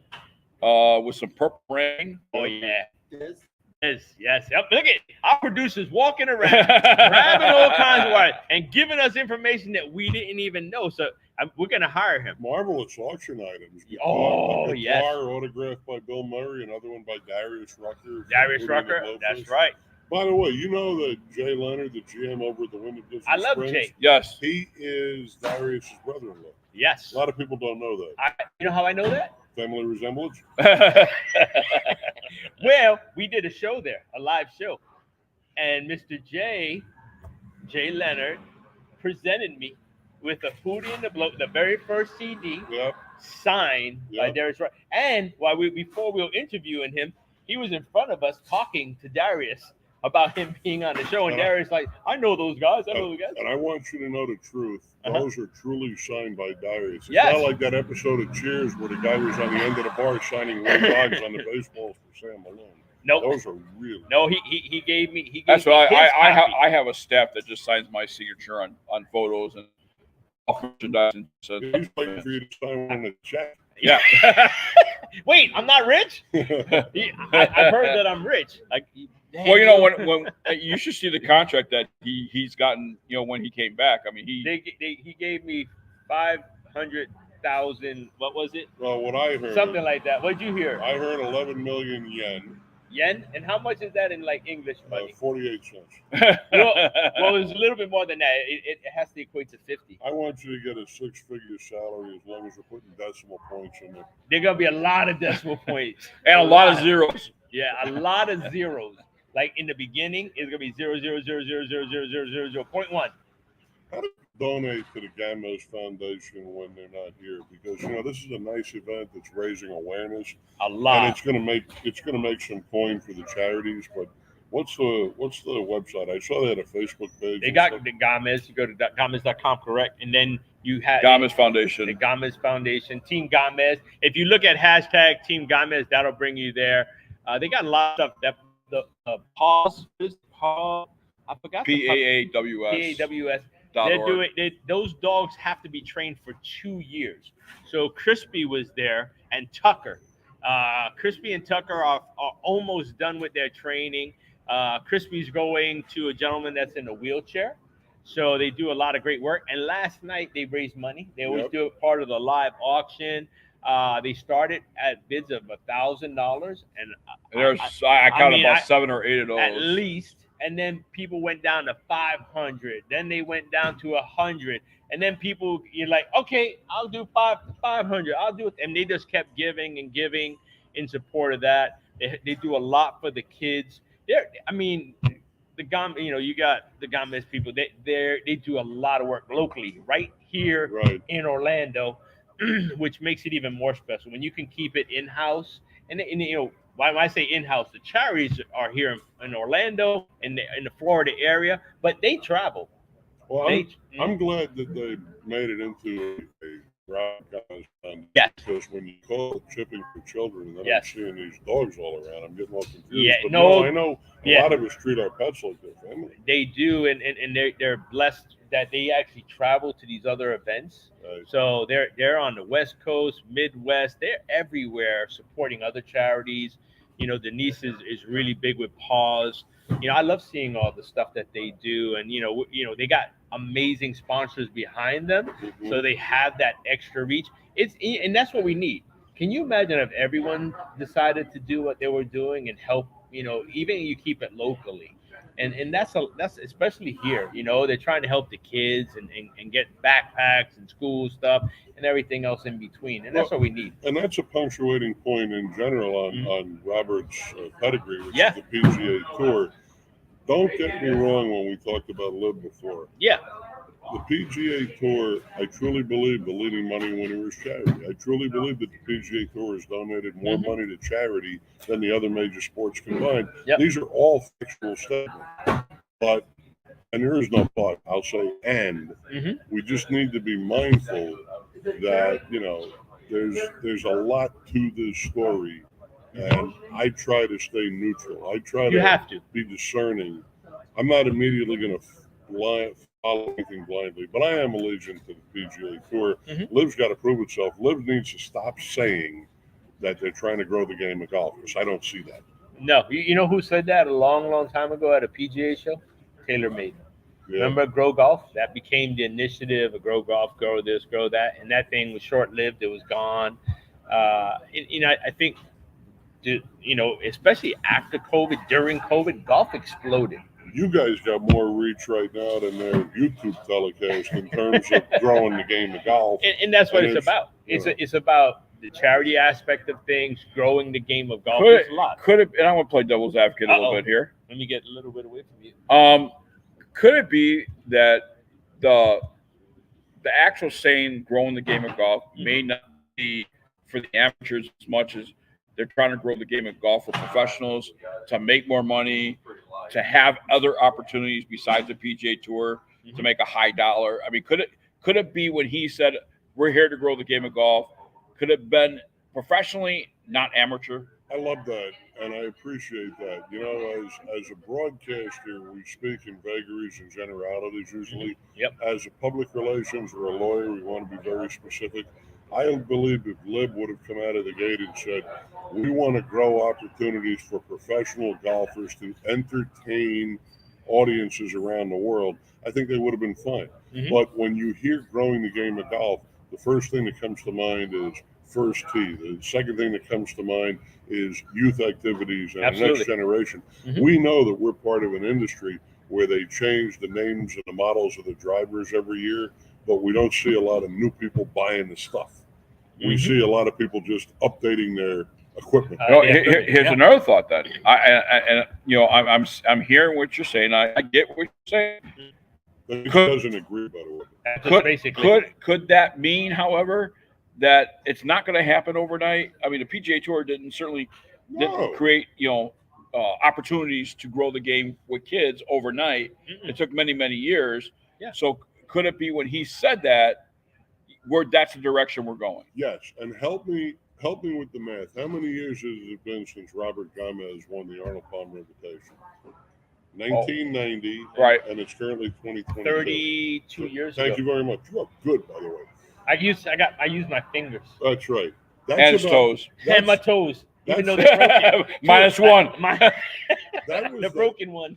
with some purple rain. Oh, yeah. Yes. Yep. Look at our producers walking around, grabbing all kinds of wires, and giving us information that we didn't even know. So we're going to hire him. Marvelous auction items. Oh, yes. A guitar autographed by Bill Murray, another one by Darius Rucker. That's right. By the way, you know that Jay Leonard, the GM over at the Wyndham Disney I love Springs? Jay. Yes. He is Darius' brother-in-law. Yes. A lot of people don't know that. You know how I know that? Family resemblance? Well, we did a show there, a live show. And Mr. Jay Leonard, presented me with a Hootie and the Blow, the very first CD, signed by Darius Rucker. And before we were interviewing him, he was in front of us talking to Darius about him being on the show, and Darius like, I know those guys. And I want you to know the truth. Those are truly signed by Darius. It's Yes. not like that episode of Cheers where the guy was on the end of the bar signing red dogs on the baseballs for Sam Malone. Nope. Those are really. No, he gave me. That's why his copy. I have a staff that just signs my signature on photos and merchandise. And so, he's waiting for you to sign one in the check. Yeah. Wait, I'm not rich? I've heard that I'm rich. Like, well, you know, when you should see the contract that he's gotten. You know, when he came back. I mean, he gave me 500,000. What was it? Well, what I heard, something like that. What'd you hear? I heard 11 million yen. Yen? And how much is that in like English money? 48 cents. well, it's a little bit more than that. It has to equate to 50. I want you to get a six-figure salary as long as you're putting decimal points in there. There's gonna be a lot of decimal points and a lot of zeros. Yeah, a lot of zeros. Like in the beginning, it's gonna be 0.1. How do you donate to the Gamez Foundation when they're not here? Because you know this is a nice event that's raising awareness. A lot. And it's gonna make some coin for the charities. But what's the website? I saw they had a Facebook page. They got the Gamez. You go to Gamez.com, correct? And then you have Gamez Foundation. The Gamez Foundation, Team Gamez. If you look at hashtag Team Gamez, that'll bring you there. They got a lot of stuff. The pause. I forgot. PAAWS. PAWS. They're doing. Those dogs have to be trained for 2 years. So Crispy was there and Tucker. Crispy and Tucker are almost done with their training. Crispy's going to a gentleman that's in a wheelchair. So they do a lot of great work. And last night they raised money. They always do it part of the live auction. They started at bids of $1,000, and I counted about 7 or 8 of those at least. And then people went down to 500. Then they went down to 100. And then you're like, okay, I'll do 500. I'll do it. And they just kept giving and giving in support of that. They do a lot for the kids. The you got the Gamez people. They do a lot of work locally, right here in Orlando, which makes it even more special when you can keep it in house. And when I say in house, the charities are here in Orlando in the Florida area, but they travel. Well, I'm glad that they made it into a rock fund. Yes. Because when you call it chipping for children, and then I'm seeing these dogs all around, I'm getting all confused. Yeah, but I know a lot of us treat our pets like their family. They do, and they're blessed that they actually travel to these other events. Right. So they're on the West Coast, Midwest. They're everywhere supporting other charities. Denise is really big with Paws. I love seeing all the stuff that they do, and they got amazing sponsors behind them, so they have that extra reach. And that's what we need. Can you imagine if everyone decided to do what they were doing and help? Even you keep it locally, and that's especially here. They're trying to help the kids and get backpacks and school stuff and everything else in between, and that's what we need. And that's a punctuating point in general on Robert's pedigree, which is the PGA Tour. Don't get me wrong when we talked about LIV before. Yeah. The PGA Tour, I truly believe the leading money winner is charity. I truly believe that the PGA Tour has donated more money to charity than the other major sports combined. Yep. These are all factual statements. But, and there is no but, I'll say we just need to be mindful that, there's a lot to this story. And I try to stay neutral. I try to be discerning. I'm not immediately going to follow anything blindly, but I am allegiant to the PGA Tour. LIV's got to prove itself. LIV needs to stop saying that they're trying to grow the game of golf, because I don't see that. No. You know who said that a long, long time ago at a PGA show? TaylorMade. Yeah. Remember Grow Golf? That became the initiative of Grow Golf, grow this, grow that, and that thing was short-lived. It was gone. I think, especially after COVID, during COVID, golf exploded. You guys got more reach right now than their YouTube telecast in terms of growing the game of golf. And that's what it's about. It's about the charity aspect of things, growing the game of golf. Could it? And I want to play devil's advocate a little bit here. Let me get a little bit away from you. Could it be that the actual saying "growing the game of golf" may not be for the amateurs as much as they're trying to grow the game of golf for professionals to make more money, to have other opportunities besides the PGA Tour to make a high dollar? I mean, could it be when he said we're here to grow the game of golf? Could it have been professionally, not amateur? I love that, and I appreciate that. As a broadcaster, we speak in vagaries and generalities usually. As a public relations or a lawyer, we want to be very specific. I believe if LIV would have come out of the gate and said, we want to grow opportunities for professional golfers to entertain audiences around the world, I think they would have been fine. But when you hear growing the game of golf, the first thing that comes to mind is first tee. The second thing that comes to mind is youth activities and the next generation. We know that we're part of an industry where they change the names and the models of the drivers every year, but we don't see a lot of new people buying the stuff. We see a lot of people just updating their equipment. Here's another thought then. I'm hearing what you're saying. I get what you're saying. He doesn't agree, by the way. Could that mean, however, that it's not going to happen overnight? I mean, the PGA Tour didn't create opportunities to grow the game with kids overnight. It took many, many years. So could it be when he said that, that's the direction we're going? Yes, and help me with the math. How many years has it been since Robert Gamez won the Arnold Palmer Invitation? 1990, right? And it's currently 2022. 32 years ago. Thank you very much. You are good, by the way. I use my fingers. That's right. And his toes. And my toes. Even though they're broken. -1. The broken one.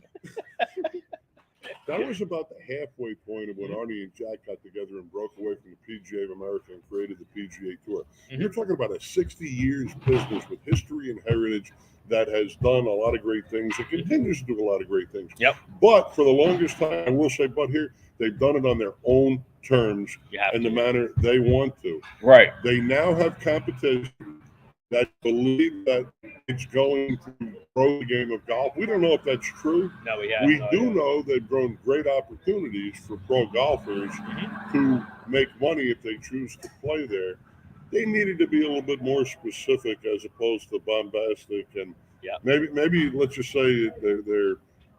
That was about the halfway point of when Arnie and Jack got together and broke away from the PGA of America and created the PGA Tour. You're talking about a 60 years business with history and heritage that has done a lot of great things. It continues to do a lot of great things. Yep. But for the longest time, I will say, but here, they've done it on their own terms and the manner they want to. Right. They now have competition that believe that it's going to grow the game of golf. We don't know if that's true. No, we have. We do know they've grown great opportunities for pro golfers to make money if they choose to play there. They needed to be a little bit more specific as opposed to bombastic, and maybe let's just say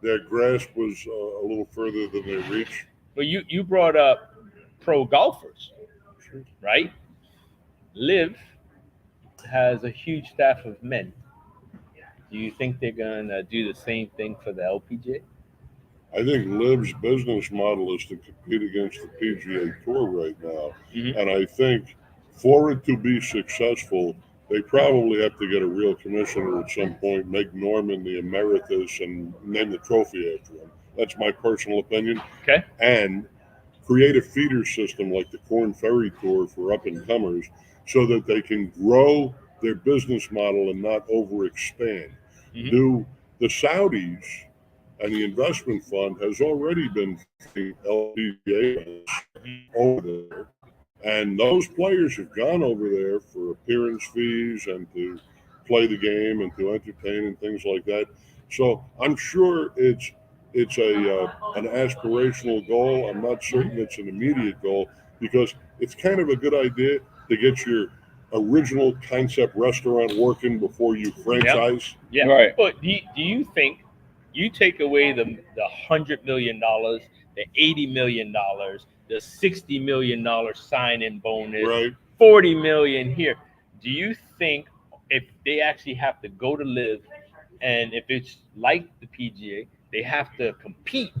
their grasp was a little further than their reach. But you brought up pro golfers, right? Liv has a huge staff of men. Do you think they're going to do the same thing for the LPGA? I think Liv's business model is to compete against the PGA Tour right now. And I think for it to be successful, they probably have to get a real commissioner at some point, make Norman the emeritus, and name the trophy after him. That's my personal opinion. Okay. And create a feeder system like the Corn Ferry Tour for up-and-comers so that they can grow their business model and not overexpand. Do the Saudis and the investment fund has already been LPGA over there, and those players have gone over there for appearance fees and to play the game and to entertain and things like that. So I'm sure it's an aspirational goal. I'm not certain it's an immediate goal because it's kind of a good idea to get your original concept restaurant working before you franchise. Yeah. Right. But do you think you take away the $100 million, the $80 million, the $60 million sign-in bonus, right. $40 million here? Do you think if they actually have to go to Live, and if it's like the PGA, they have to compete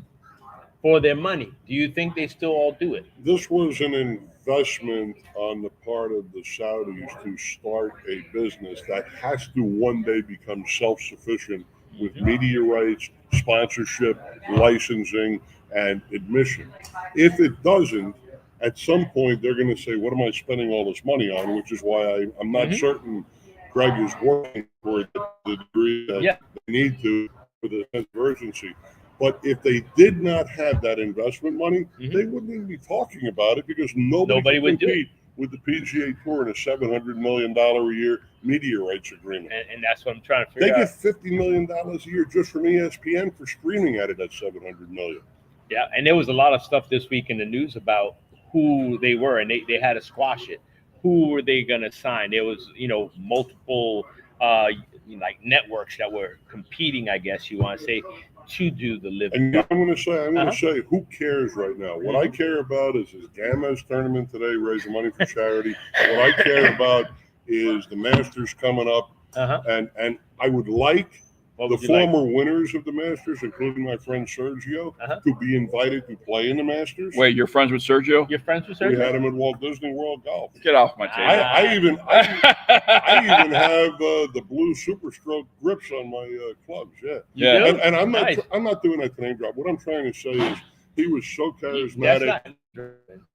for their money? Do you think they still all do it? This was an investment on the part of the Saudis to start a business that has to one day become self-sufficient with media rights, sponsorship, licensing, and admission. If it doesn't, at some point they're going to say, what am I spending all this money on? Which is why I'm not certain Greg is working for the degree that they need to for the sense of urgency. But if they did not have that investment money, they wouldn't even be talking about it because nobody would compete with the PGA Tour in a $700 million a year media rights agreement. And that's what I'm trying to figure out. They get $50 million a year just from ESPN for streaming at it at $700 million. Yeah, and there was a lot of stuff this week in the news about who they were, and they had to squash it. Who were they going to sign? There was, multiple like networks that were competing, I guess you want to say, to do the Live. And I'm going to say, who cares right now? What I care about is Gamez tournament today, raising money for charity. What I care about is the Masters coming up, and I would like the former winners of the Masters, including my friend Sergio, to be invited to play in the Masters. Wait, you're friends with Sergio? You're friends with Sergio? We had him at Walt Disney World Golf. Get off my table. I even have the blue Super Stroke grips on my clubs. Yeah. And I'm not doing that to name drop. What I'm trying to say is he was so charismatic.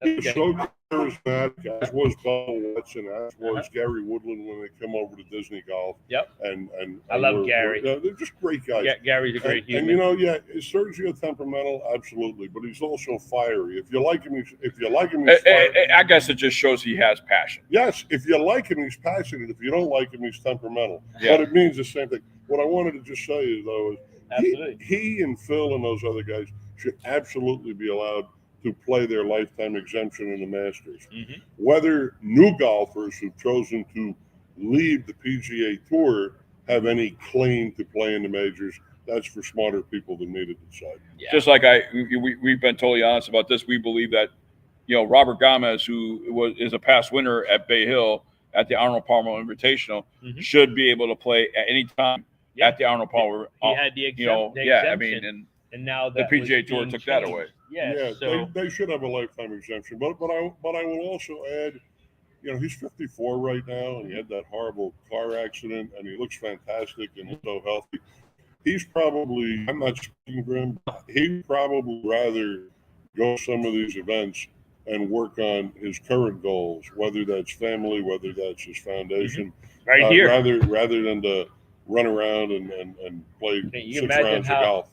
He was so charismatic, as was Bob Watson, as was Gary Woodland when they come over to Disney Golf. Yep. And I love Gary. They're just great guys. Yeah, Gary's a great human. And is Sergio temperamental? Absolutely, but he's also fiery. If you like him, he's fiery. I guess it just shows he has passion. Yes, if you like him, he's passionate. If you don't like him, he's temperamental. Yeah. But it means the same thing. What I wanted to just say is, though, is he and Phil and those other guys should absolutely be allowed to play their lifetime exemption in the Masters. Whether new golfers who've chosen to leave the PGA Tour have any claim to play in the majors, that's for smarter people than me to decide. Yeah. Just like we've been totally honest about this. We believe that, Robert Gamez, who is a past winner at Bay Hill at the Arnold Palmer Invitational, should be able to play at any time at the Arnold Palmer. He had the exemption. And now the PGA Tour took that away. They should have a lifetime exemption. But I will also add, he's 54 right now, and he had that horrible car accident, and he looks fantastic and he's so healthy. he's probably, I'm not speaking for him, he'd probably rather go to some of these events and work on his current goals, whether that's family, whether that's his foundation, here, rather than to run around and play 6 rounds of golf.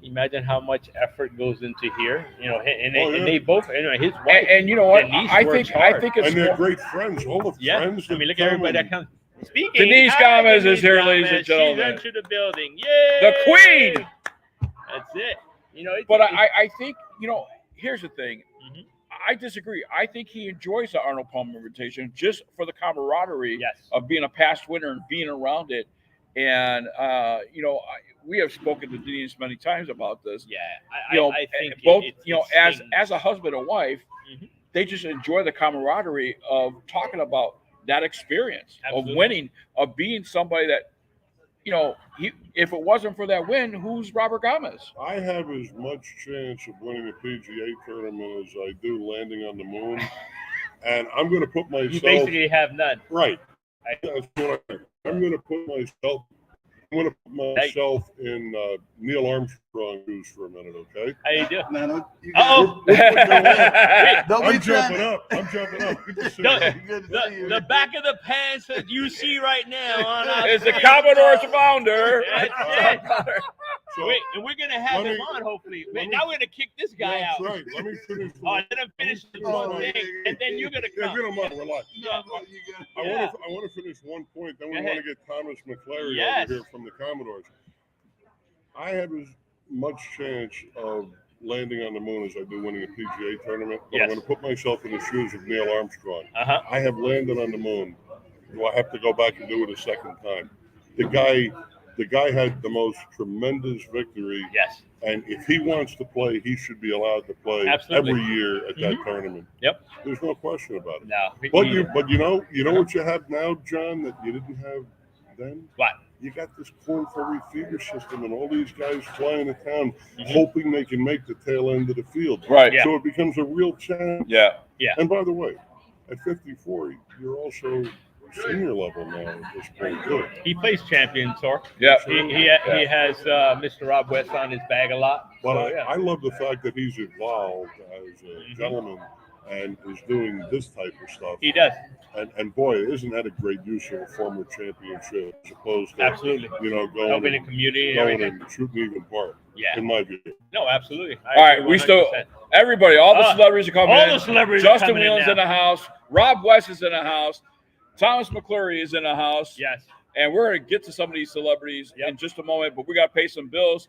Imagine how much effort goes into here. And they both, his wife and you know what? Denise I works think hard. it's and they're great friends. All the friends. I mean, look at everybody that comes. Speaking. Denise Gamez is here, ladies and gentlemen. She's entered the building. Yay! The Queen. That's it. But I think here's the thing. Mm-hmm. I disagree. I think he enjoys the Arnold Palmer invitation just for the camaraderie of being a past winner and being around it. And we have spoken to Denise many times about this. Yeah, I think both as a husband and wife, they just enjoy the camaraderie of talking about that experience of winning, of being somebody that, if it wasn't for that win, who's Robert Gamez? I have as much chance of winning a PGA tournament as I do landing on the moon, and I'm going to put myself. You basically have none. Right. That's what I'm going to put myself. I'm going to put myself in Neil Armstrong shoes for a minute, okay? How you doing? Man, I'm jumping up. Good to see you. The back of the pants that you see right now on our is the Commodore's founder. So, and we're going to have him on, hopefully. Now we're going to kick this guy out. That's right. Let me finish. Let him finish this one thing, and then you're going to come. Get him on. Relax. I want to finish one point. Then we want to get Thomas McClary over here from the Commodores. I have as much chance of landing on the moon as I do winning a PGA tournament. But I'm going to put myself in the shoes of Neil Armstrong. I have landed on the moon. Do I have to go back and do it a second time? The guy had the most tremendous victory. Yes. And if he wants to play, he should be allowed to play every year at that tournament. Yep. There's no question about it. No. But you know what you have now, John, that you didn't have then? What? You got this Corn Ferry feeder system and all these guys flying to town hoping they can make the tail end of the field. Right. So it becomes a real challenge. Yeah. And by the way, at 54, you're also senior level now at this point too. He plays champion tour. Yeah. He has Mr. Rob West on his bag a lot. But I love the fact that he's evolved as a gentleman and is doing this type of stuff. He does. And boy, isn't that a great use of a former championship as opposed to going helping the community and shooting even part. Yeah. In my view. No, absolutely. All right, we still everybody, all the celebrities are coming in. All the celebrities Justin are coming Whelan's in the house. Rob West is in the house. Thomas McClary is in the house. Yes. And we're going to get to some of these celebrities in just a moment, but we got to pay some bills.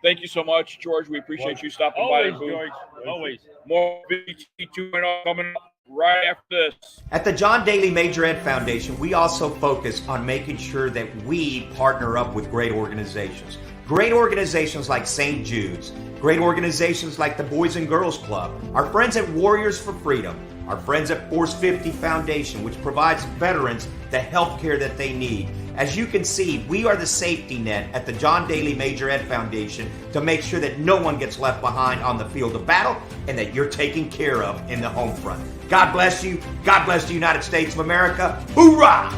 Thank you so much, George. We appreciate you stopping by. Always, George. Always. More BT 2.0 coming up right after this. At the John Daly Major Ed Foundation, we also focus on making sure that we partner up with great organizations. Great organizations like St. Jude's, great organizations like the Boys and Girls Club, our friends at Warriors for Freedom, our friends at Force 50 Foundation, which provides veterans the health care that they need. As you can see, we are the safety net at the John Daly Major Ed Foundation to make sure that no one gets left behind on the field of battle and that you're taken care of in the home front. God bless you. God bless the United States of America. Hoorah!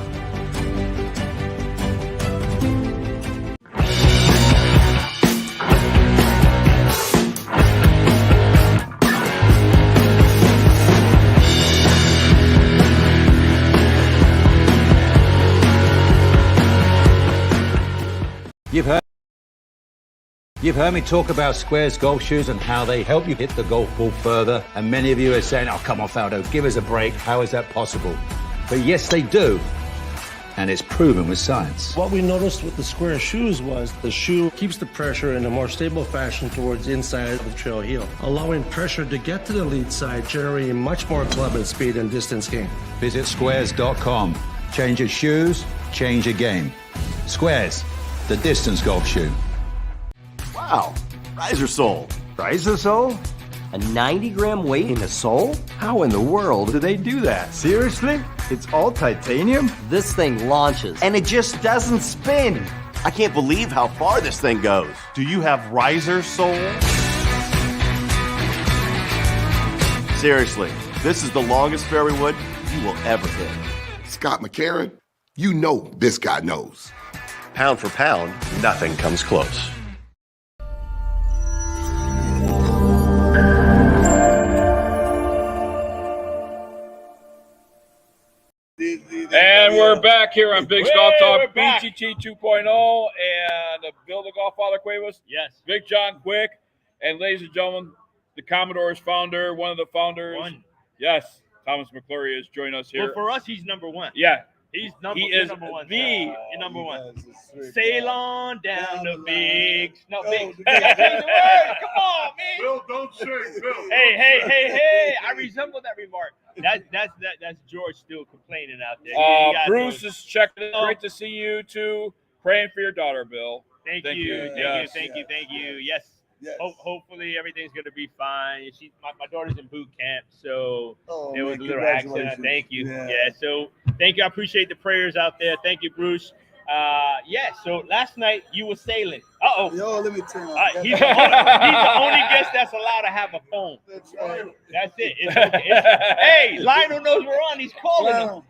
You've heard me talk about Squares golf shoes and how they help you hit the golf ball further. And many of you are saying, oh, come on, Faldo, give us a break. How is that possible? But yes, they do. And it's proven with science. What we noticed with the Square shoes was the shoe keeps the pressure in a more stable fashion towards the inside of the trail heel, allowing pressure to get to the lead side, generating much more club and speed and distance gain. Visit squares.com. Change your shoes, change your game. Squares, the distance golf shoe. Wow, riser sole. Riser sole? A 90-gram weight in a sole? How in the world do they do that? Seriously? It's all titanium? This thing launches, and it just doesn't spin. I can't believe how far this thing goes. Do you have riser sole? Seriously, this is the longest fairway wood you will ever hit. Scott McCarron, you know this guy knows. pound for pound, nothing comes close. And we're back here on Big's Golf Talk, BGT 2.0, and Bill the Golf Father Cuevas. Yes. Big John Quick. And ladies and gentlemen, the Commodore's founder, one of the founders. Yes, Thomas McClure is joining us here. Well, for us, he's number one. Yeah. He's He is number one. the number one. Sail on down the big. No, big. Come on, man. Bill, don't sing, Bill. Hey! I resemble that remark. That's George still complaining out there. Bruce is checking in. Great to see you too. Praying for your daughter, Bill. Thank you. Yes. Hopefully everything's gonna be fine. My daughter's in boot camp, so there was a little accident. Thank you. Yeah. So thank you. I appreciate the prayers out there. Thank you, Bruce. So last night you were sailing. Yo, let me tell you. He's the only guest that's allowed to have a phone. That's right. That's it. It's hey, Lionel knows we're on. He's calling him.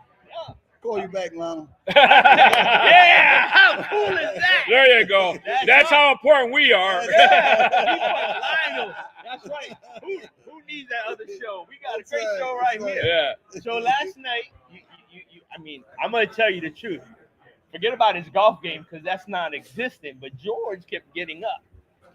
Call you back, Lionel. Yeah, how cool is that? There you go. That's how important we are. Lionel. That's right. Who needs that other show? We got a great show right here. Yeah. So last night, I mean, I'm gonna tell you the truth. Forget about his golf game because that's non-existent. But George kept getting up.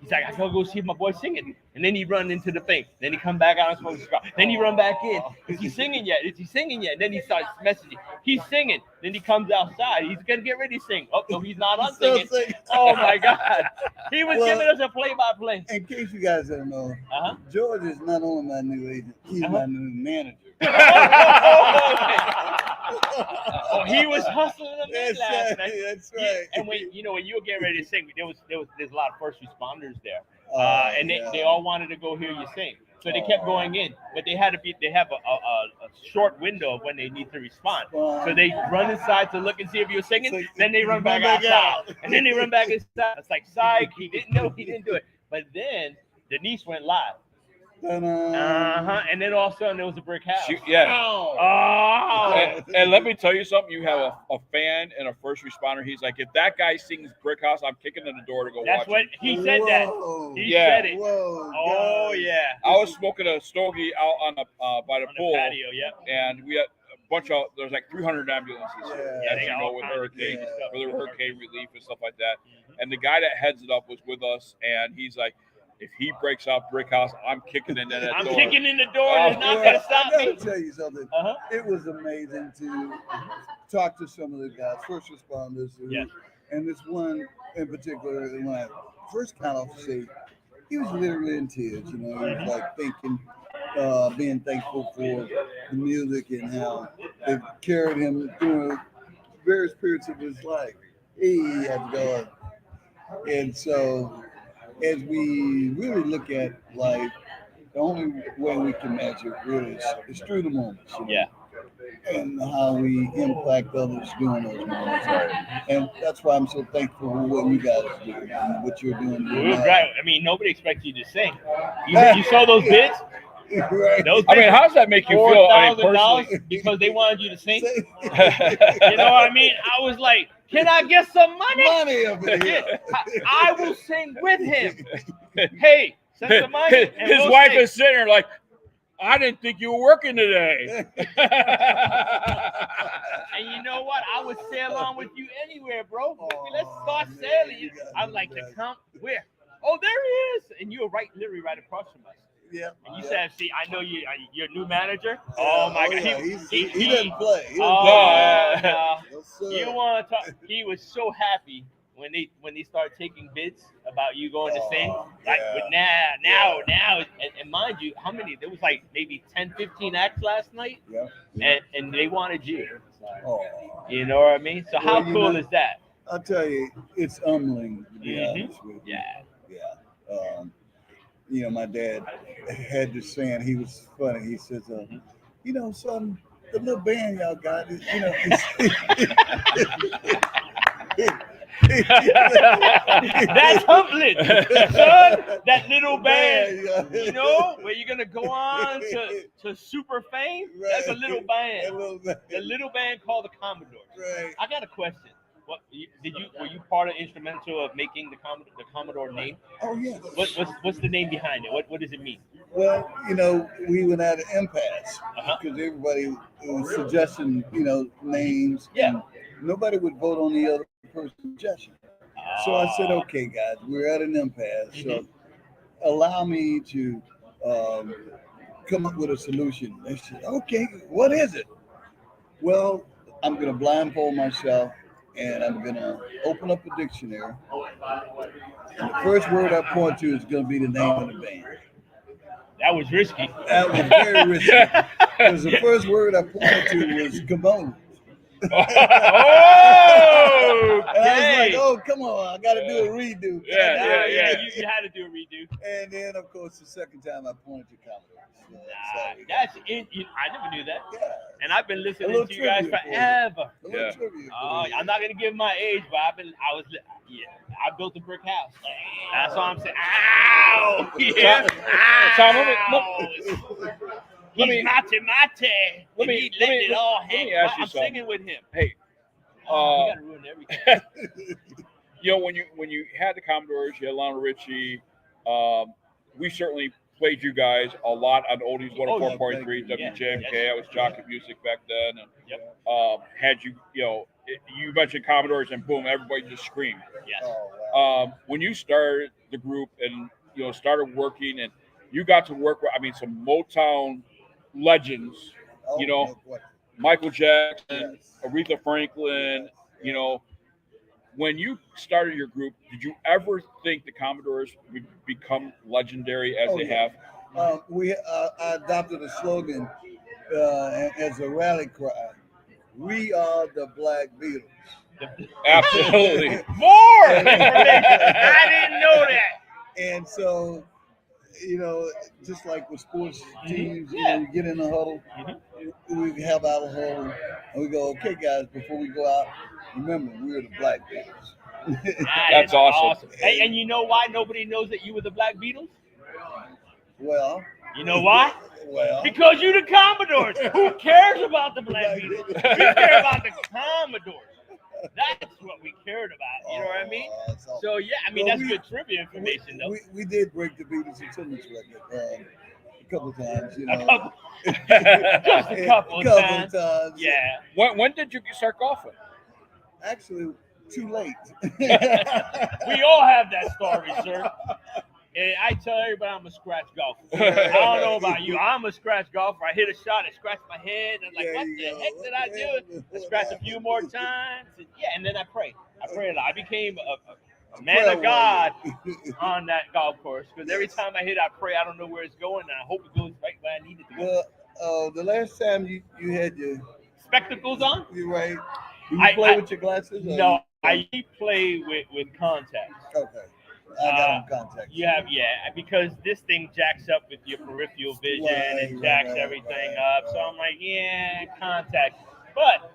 He's like, I gotta go see if my boy's singing. And then he run into the thing. Then he come back out and smoke a cigar. Then he run back in. Is he singing yet? And then he starts messaging. He's singing. Then he comes outside. He's gonna get ready to sing. Oh no, he's not on singing. Oh my God. He was giving us a play-by-play. In case you guys don't know, George is not only my new agent, he's my new manager. He was hustling them in last night. That's right. And when you were getting ready to sing, there's a lot of first responders there, and they all wanted to go hear you sing. So they kept going in, but they have a short window of when they need to respond. So they run inside to look and see if you're singing. Then they run back outside, and then they run back inside. It's like psych. He didn't know he didn't do it, but then Denise went live. And then all of a sudden there was a brick house. And let me tell you something. You have a fan and a first responder. He's like, if that guy sings Brick House, I'm kicking in the door to go watch it. That's what he said. He said it. Whoa, yeah. I was smoking a stogie out on the by the pool. Patio, and we had a bunch of there's like 300 ambulances as you know, with hurricane relief and stuff like that. And the guy that heads it up was with us, and he's like, if he breaks out Brick House, I'm kicking in that door. I'm kicking in the door. It's not going to stop me. I got to tell you something. It was amazing to talk to some of the guys, first responders. And this one in particular, when I first got off the stage, he was literally in tears. He was like thinking, being thankful for the music and how it carried him through various periods of his life. He had to go. And so, as we really look at life, the only way we can measure it really is through the moments. And how we impact others during those moments. And that's why I'm so thankful for what you guys do and what you're doing. Right. I mean, nobody expects you to sing. You saw those bids? Right. I mean, how does that make you feel? $4,000 because they wanted you to sing. You know what I mean? I was like, can I get some money? Money over here. I will sing with him. Hey, send some money. His wife is sitting there like, I didn't think you were working today. And you know what? I would sail on with you anywhere, bro. Let's start sailing. I'm like, to come where? Oh, there he is. And you were literally right across from us. Yeah. And you said, see, I know you're a new manager. Oh my God. Yeah. He doesn't play. You want to talk? He was so happy when they started taking bids about you going to sing. But now, and mind you, how many? There was like maybe 10, 15 acts last night. Yeah. And they wanted you. You know what I mean? So how cool is that? I'll tell you, it's humbling to be honest with you. Yeah. My dad had this saying, he was funny. He says, son, the little band y'all got, that's humbling, son. That little band, where you're gonna go on to super fame. That's a little band. A little band called the Commodores. Right. I got a question. Were you part of instrumental of making the Commodore name? Oh yeah. What's the name behind it? What does it mean? Well, we went at an impasse because everybody was suggesting, names. Yeah. And nobody would vote on the other person's suggestion. So I said, okay, guys, we're at an impasse. So allow me to come up with a solution. They said, okay, what is it? Well, I'm going to blindfold myself and I'm going to open up a dictionary. And the first word I point to is going to be the name of the band. That was risky. That was very risky. Because the first word I pointed to was kimono. Oh, and I was like, oh, come on, I got to do a redo. Yeah. You had to do a redo. And then, of course, the second time I pointed to Commodore. That's it. I never knew that. Yeah. And I've been listening to you guys forever. I'm not gonna give my age, but I built a brick house. That's all I'm saying. Ow! Yeah. Tom, let me ask you I'm something. singing with him. Hey, you gotta ruin everything. When you had the Commodores, you had Lionel Richie. We certainly played you guys a lot on Oldies 104.3 WJMK. I was jockey music back then, and had you you mentioned Commodores, and boom, everybody just screamed. Yes. When you started the group and started working, and you got to work with, some Motown legends, Michael Jackson, Aretha Franklin, when you started your group, did you ever think the Commodores would become legendary as they have? I adopted a slogan as a rally cry. We are the Black Beatles. Absolutely. More information. I didn't know that. And so, just like with sports teams, you get in the huddle, we have our huddle, and we go, okay, guys, before we go out, remember, we're the Black Beatles. That's awesome. And you know why nobody knows that you were the Black Beatles? Well, you know why? Well, because you're the Commodores. Who cares about the Black Beatles? We care about the Commodores. That's what we cared about. You know what I mean? So that's good trivia information, though. We did break the Beatles attendance record a couple times. Just a couple times. Yeah. When did you start golfing? Actually, too late. We all have that story, sir. And I tell everybody I'm a scratch golfer. I don't know about you. I'm a scratch golfer. I hit a shot, I scratch my head, and I'm like, what the heck did I do? I scratch a few more times. And then I pray. I pray a lot. I became a man of God on that golf course. Because every time I hit, I pray. I don't know where it's going, and I hope it goes right where I need it to go. Well, the last time you had your spectacles on? You're right. Do you play with your glasses? No, I play with contacts. Okay. I got on contacts. You have, because this thing jacks up with your peripheral vision and jacks everything up. So I'm like, contacts. But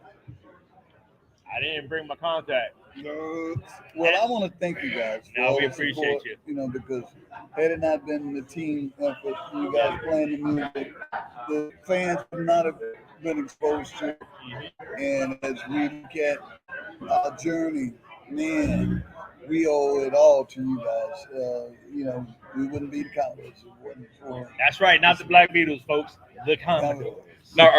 I didn't bring my contact. No. Well, I want to thank you guys. We appreciate you. Because had it not been the team effort, you guys playing the music, the fans would not have been exposed to it. And as we look at our journey, man, we owe it all to you guys. We wouldn't be the Commodores if it wasn't for. That's right, not the Black Beatles, folks. The Commodores. Now,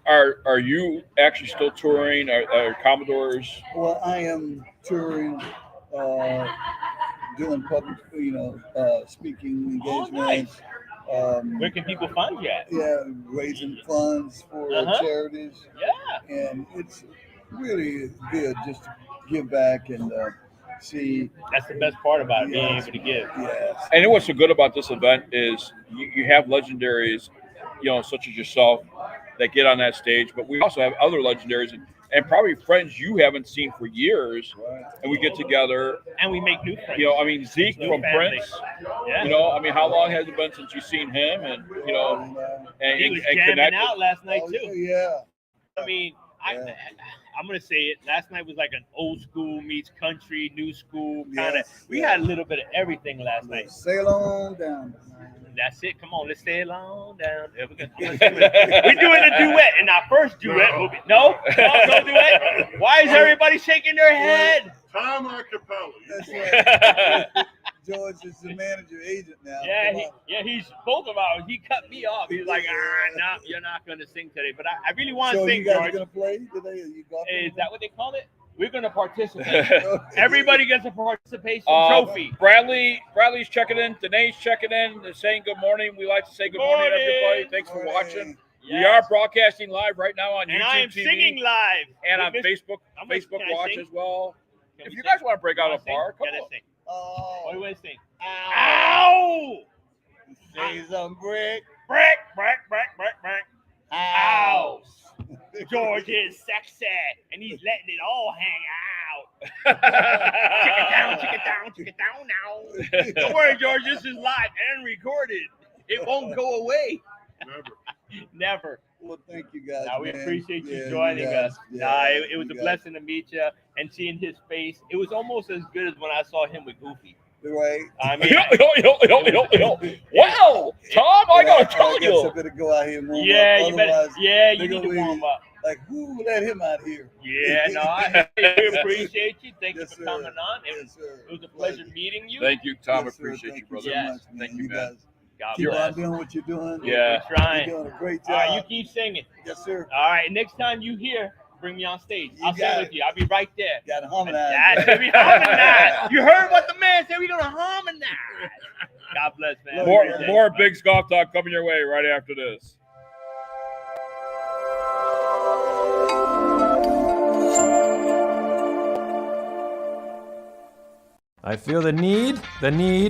are you actually still touring? Are Commodores? Well, I am touring, doing public, speaking engagements. Where can people find you at? Yeah, raising funds for charities. Yeah. And it's really good just to give back and see. That's the best part about it, being able to give. Yes. And what's so good about this event is you have legendaries, such as yourself, that get on that stage, but we also have other legendaries and probably friends you haven't seen for years, and we get together and we make new friends. Zeke from Prince. Yeah. How long has it been since you've seen him? And he was jamming out last night too. Yeah. I mean, I'm gonna say it. Last night was like an old school meets country, new school kind of. We had a little bit of everything last night. Sail on down. That's it. Come on, let's sail on down. We're doing a duet, and our first duet will be no duet. Why is everybody shaking their head? Tom Acapella. That's right. George is the manager agent now. He's both of ours. He cut me off. He's like, no, you're not going to sing today. But I really want to sing, you guys George. Are going to play today? Is that what they call it? We're going to participate. Everybody gets a participation trophy. Bradley's checking in. Danae's checking in. They're saying good morning. We like to say good morning, everybody. Thanks for watching. Yes. We are broadcasting live right now on YouTube I am TV. Singing live. And on Facebook Watch as well. If you guys want to break out a bar, come on. Oh. What do you want to sing? Ow! Say some brick. Brick. Ow! George is sexy, and he's letting it all hang out. Chicken down now. Don't worry, George. This is live and recorded. It won't go away. Never. Well, thank you guys. We appreciate you joining us. It was a blessing to meet you and seeing his face. It was almost as good as when I saw him with Goofy. Right. I mean, wow, Tom, I gotta tell you. I better go out here and warm up. You need to warm up. Like, who let him out here? Yeah, I appreciate you. Thank you for coming on. It was a pleasure meeting you. Thank you, Tom. Appreciate you, brother. Yes. Thank you, man. Keep on doing what you're doing. Yeah. We're trying. You're doing a great job. All right, you keep singing. Yes, sir. All right, next time you here, bring me on stage. I'll sing with you. I'll be right there. Got to harmonize. We harmonize. You heard what the man said. We're going to harmonize. God bless, man. More Biggs Golf Talk coming your way right after this. I feel the need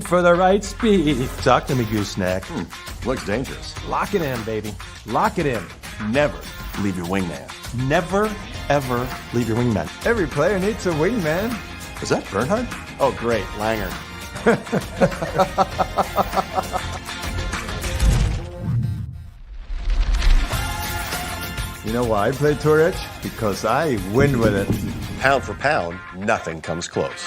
for the right speed. Talk to me, gooseneck. Looks dangerous. Lock it in, baby. Lock it in. Never leave your wingman. Never, ever leave your wingman. Every player needs a wingman. Is that Bernhard? Oh, great. Langer. You know why I play Tour Edge? Because I win with it. Pound for pound, nothing comes close.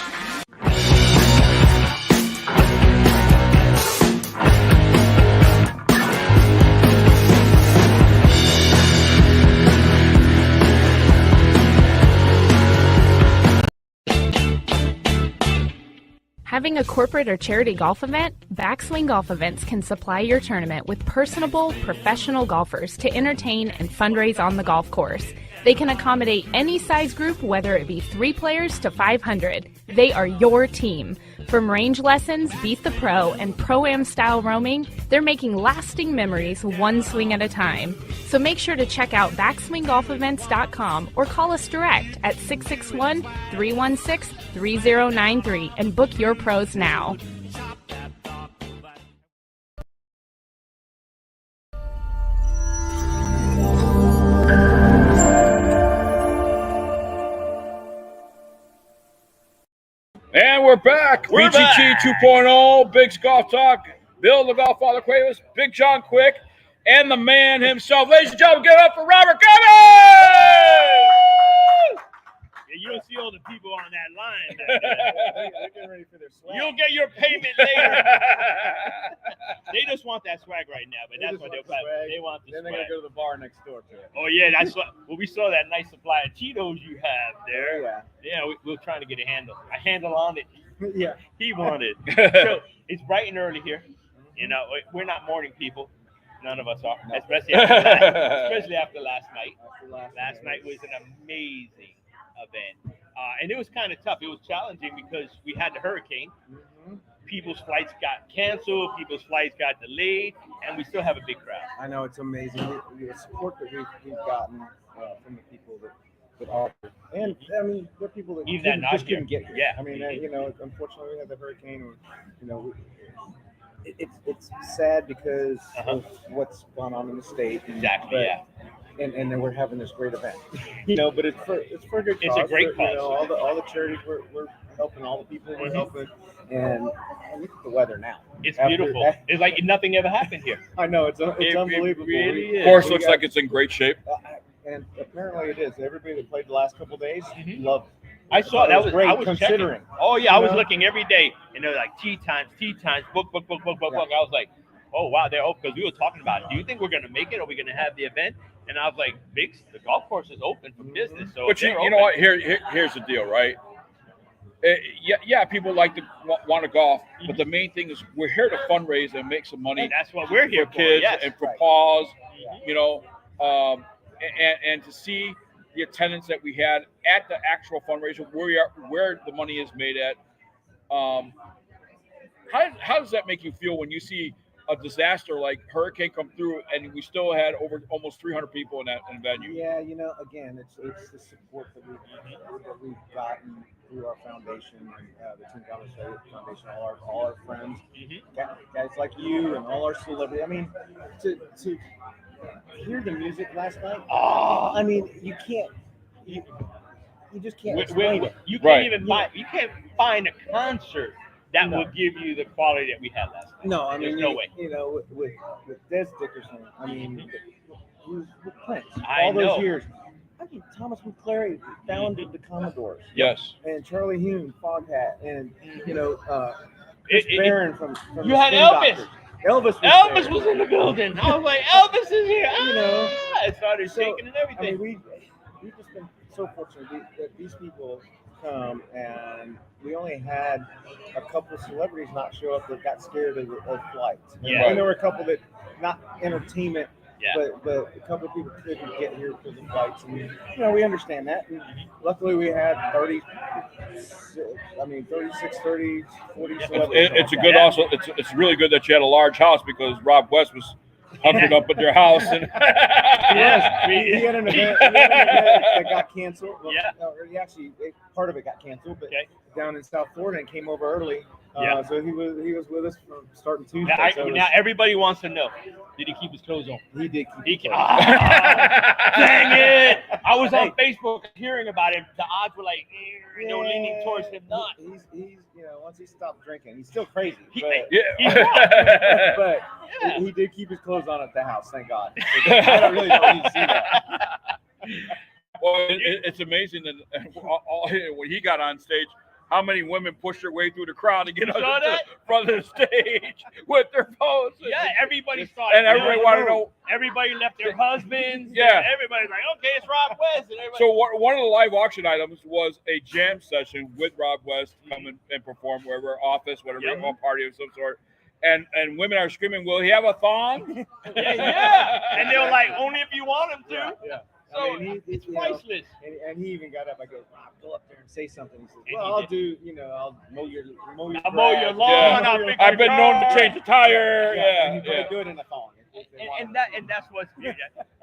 Having a corporate or charity golf event? Backswing Golf Events can supply your tournament with personable, professional golfers to entertain and fundraise on the golf course. They can accommodate any size group, whether it be 3 players to 500. They are your team. From range lessons, Beat the Pro, and Pro-Am style roaming, they're making lasting memories one swing at a time. So make sure to check out backswinggolfevents.com or call us direct at 661-316-3093 and book your pros now. And we're back. We're BGT back. 2.0, Biggs Golf Talk. Bill the Golf Father Cuevas, Big John Quick, and the man himself. Ladies and gentlemen, give it up for Robert Gamez! You don't see all the people on that line. They're getting ready for their swag. You'll get your payment later. They just want that swag right now, but that's what they'll buy. They want the Then swag. they're going to go to the bar next door to it. Oh, yeah, that's what. Well, we saw that nice supply of Cheetos you have there. Oh, yeah. We're trying to get a handle on it. Yeah. He wanted. So it's bright and early here. You know, we're not morning people. None of us are, especially after last night. Last night was an amazing event. And it was kind of tough. It was challenging because we had the hurricane. People's flights got canceled. People's flights got delayed. And we still have a big crowd. I know, it's amazing. The support that we've gotten from the people that offer. And, I mean, there are people that just couldn't get here. Yeah. I mean, unfortunately, we had the hurricane. Or, it's sad because of what's gone on in the state. Exactly, And then we're having this great event, but it's for a good cause. It's a great cause. All the charities we're helping, all the people we're helping, and look at the weather now. It's beautiful. It's like nothing ever happened here. I know, it's unbelievable. It really is. Course looks like it's in great shape. and apparently it is. Everybody that played the last couple of days loved it. I saw that was great I was considering. Checking. Oh yeah, I was know? looking every day, and they're like tea times, book. I was like, oh wow, they're open, because we were talking about it. Do you think we're gonna make it? Are we gonna have the event? And I was like, Biggs, the golf course is open for business. So But you know what? Here's the deal, right? Yeah, people like to want to golf, but the main thing is we're here to fundraise and make some money. And that's what we're here for, kids yes. and for paws, you know, and to see the attendance that we had at the actual fundraiser, where the money is made at. How does that make you feel when you see a disaster like hurricane come through and we still had almost 300 people in that venue? Yeah, you know, again, it's the support that we've gotten through our foundation and the Team Gamez Foundation, all our friends, guys like you and all our celebrities. I mean, to hear the music last night. Oh, I mean, you can't. You just can't explain it. You can't even find. You can't find a concert that will give you the quality that we had last night. No, I mean, there's no way. You know, with Des Dickerson, I mean, he was with Prince I those know. years. I mean, Thomas McClary founded the Commodores. Yes. And Charlie Hume, Foghat, and you know, Chris Barron from you the had Spin Elvis. Doctors. Elvis was in the building. I was like, Elvis is here. You know, it started shaking and everything. I mean, we've just been so fortunate that these people come, and we only had a couple of celebrities not show up that got scared of flights. Yeah. And there were a couple that not entertainment, Yeah. but a couple of people couldn't get here because of flights. And, you know, we understand that. And luckily, we had 36, 30, 40 celebrities. It's a good also. It's really good that you had a large house because Rob West was hunkered up at their house. And he had an event that got canceled. Well, part of it got canceled, but down in South Florida and came over early. So he was with us from starting Tuesday. Now everybody wants to know: did he keep his clothes on? He did. Dang it! I was on Facebook hearing about him. The odds were like they were leaning towards him not. He's you know, once he stopped drinking, he's still crazy. But he did keep his clothes on at the house. Thank God. I really don't need to see that. Well, it's amazing that when he got on stage, how many women pushed their way through the crowd to get up to the front of the stage with their phones. Yeah, everybody saw it. And everybody wanted to know. Everybody left their husbands. Yeah. Everybody's like, okay, it's Rob West. And So one of the live auction items was a jam session with Rob West come and perform wherever, office, whatever, a party of some sort. And women are screaming, will he have a thong? Yeah. And they were like, only if you want him to. Yeah. So I mean, it's priceless. And he even got up. I go up there and say something. He says, well, I'll do, you know, I'll mow your lawn. Yeah. I've been known to change a tire. And you better do it in a thong. And that's what's weird.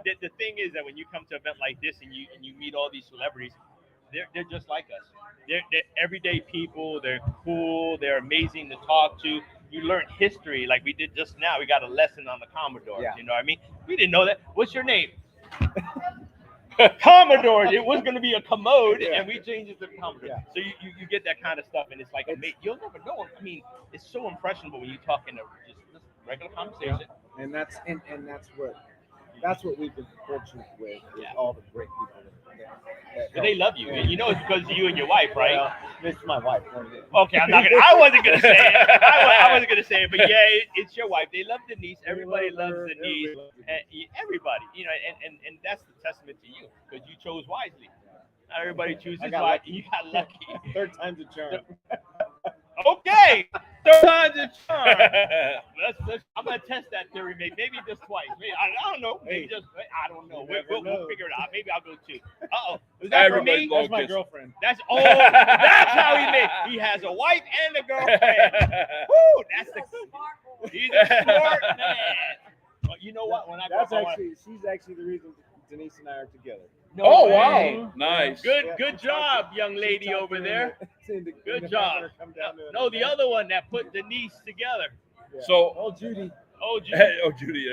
The thing is that when you come to an event like this and you meet all these celebrities, they're just like us. They're everyday people. They're cool. They're amazing to talk to. You learn history like we did just now. We got a lesson on the Commodores. Yeah. You know what I mean? We didn't know that. What's your name? Commodore. It was going to be a commode, and we changed it to Commodore. Yeah. So you get that kind of stuff, and it's like you'll never know. I mean, it's so impressionable when you talk in just regular conversation. Yeah. And that's what we've been fortunate with all the great people. They love you, and you know it's because of you and your wife, right? Well, it's my wife. Okay, I wasn't gonna say it. I wasn't gonna say it, but yeah, it's your wife. They love Denise. Everybody loves Denise. Everybody, you know, and that's the testament to you because you chose wisely. Not everybody chooses wisely. You got lucky. Third time's a charm. Okay, third time's a charm. I'm gonna test that theory. Maybe just twice. Maybe I don't know. Maybe just I don't know. We'll figure it out. Maybe I'll go two. Was that for me? That's my girlfriend. That's how he made. He has a wife and a girlfriend. Woo! He's a smart man. But you know what? When she's actually the reason Denise and I are together. No way. Wow! Nice. Good job, young lady over there. Good job. No, the other one that put Denise together. Yeah. So, Judy. Judy.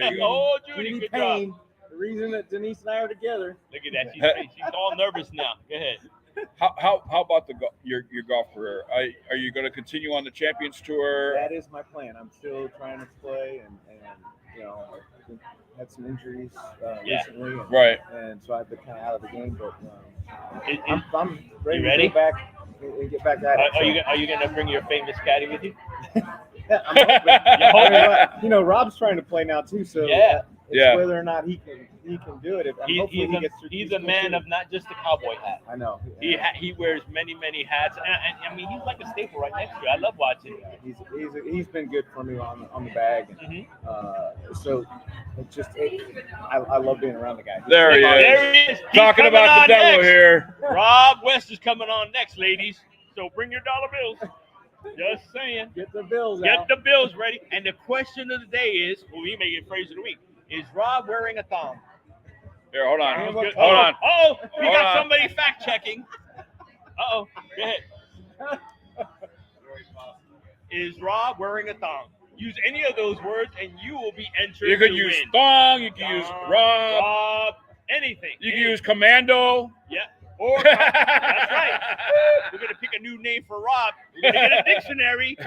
Judy. Good job. The reason that Denise and I are together. Look at that. She's all nervous now. Go ahead. How about your golf career? Are you going to continue on the Champions Tour? That is my plan. I'm still trying to play, and had some injuries recently, and so I've been kind of out of the game. But I'm ready to go back and get back at it. Are you going to bring your famous caddy with you? I'm hoping. Rob's trying to play now too, so it's whether or not he can do it. He's a man of not just the cowboy hat. I know. He wears many hats, and I mean he's like a staple right next to you. I love watching him. He's been good for me on the bag, and so it's just I love being around the guy. There he is. Talking about the devil here. Rob West is coming on next, ladies. So bring your dollar bills. Just saying. Get the bills Get out. the bills ready. And the question of the day is, we may get phrase of the week. Is Rob wearing a thong? Here, hold on. Hold on. Oh, we got somebody fact checking. Go ahead. Is Rob wearing a thong? Use any of those words and you will be entered. You could to use win. thong. You can use Rob. Rob. Anything. You can use Commando. Yeah. Or that's right. We're gonna pick a new name for Rob. We're gonna get a dictionary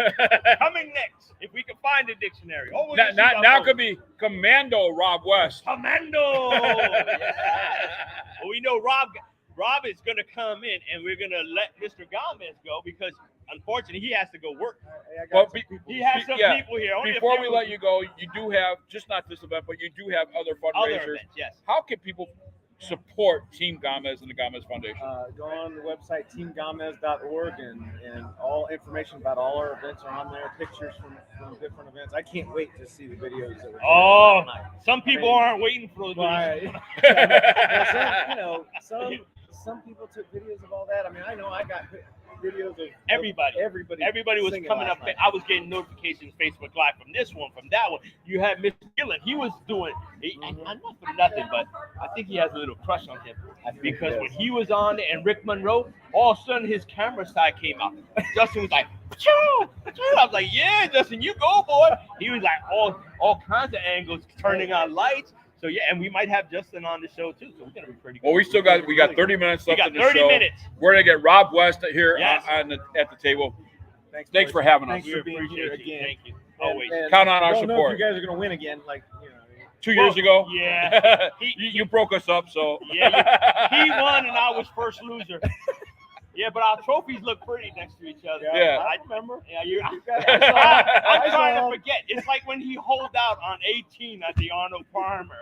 coming next. If we can find a dictionary. Oh, now could be Commando Rob West. Commando. Yeah. Well, we know Rob is gonna come in, and we're gonna let Mr. Gamez go because unfortunately he has to go work. He has some people here. Before we let you go, you do have just not this event, but you do have other fundraisers. Other events, yes. How can people support Team Gamez and the Gamez Foundation? Go on the website teamgamez.org and all information about all our events are on there. Pictures from different events. I can't wait to see the videos that we're doing tonight. Some people aren't waiting for those videos. Some people took videos of all that. I mean, I know I got videos of everybody was coming up. I was getting notifications Facebook Live from this one, from that one. You had Mr. Gillen. He was doing. I'm not for nothing, but I think he has a little crush on him because when he was on and Rick Monroe, all of a sudden his camera side came out. Justin was like, "Achoo, achoo." I was like, "Yeah, Justin, you go, boy." He was like all kinds of angles, turning on lights. So yeah, and we might have Justin on the show too. So we're gonna be pretty good. Well, we got 30 minutes left in the show. 30 minutes. We're gonna get Rob West here at the table. Thanks for having us. Thanks for being here again. Thank you. Always. Count on our support. support. If you guys are gonna win again, 2 years ago. Yeah. you broke us up, so yeah. He won and I was first loser. Yeah, but our trophies look pretty next to each other. Yeah. I remember. Yeah, I'm trying to forget. It's like when he holed out on 18 at the Arnold Palmer.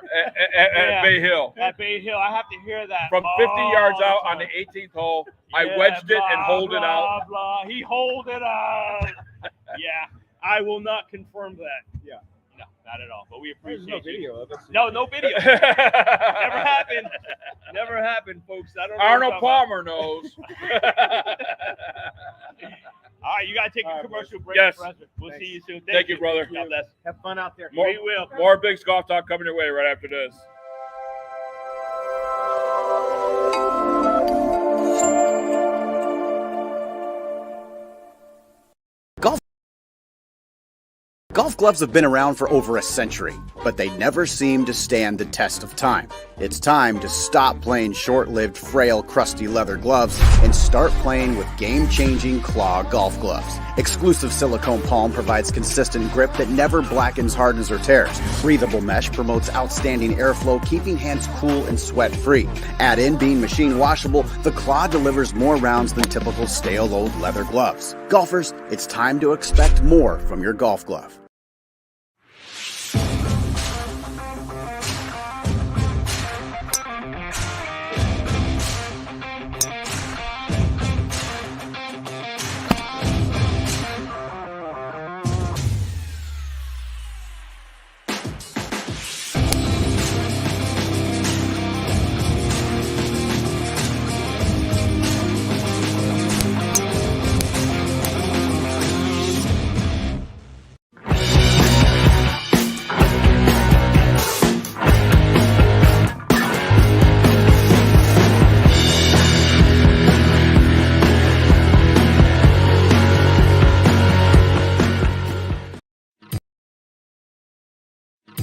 At Bay Hill. At Bay Hill. I have to hear that. From 50 yards out on the 18th hole, I wedged it and holed it out. Blah. He holed it out. Yeah, I will not confirm that. Yeah. No, not at all. But we appreciate no video of it. No video. Never happened. Never happened, folks. I don't know. Arnold Palmer knows. All right, you got to take a commercial break. Yes. We'll see you soon. Thank you, brother. God bless. Have fun out there. We will. More Biggs Golf Talk coming your way right after this. Golf gloves have been around for over a century, but they never seem to stand the test of time. It's time to stop playing short-lived, frail, crusty leather gloves and start playing with game-changing Claw golf gloves. Exclusive silicone palm provides consistent grip that never blackens, hardens, or tears. Breathable mesh promotes outstanding airflow, keeping hands cool and sweat-free. Add in being machine washable, the Claw delivers more rounds than typical stale old leather gloves. Golfers, it's time to expect more from your golf glove.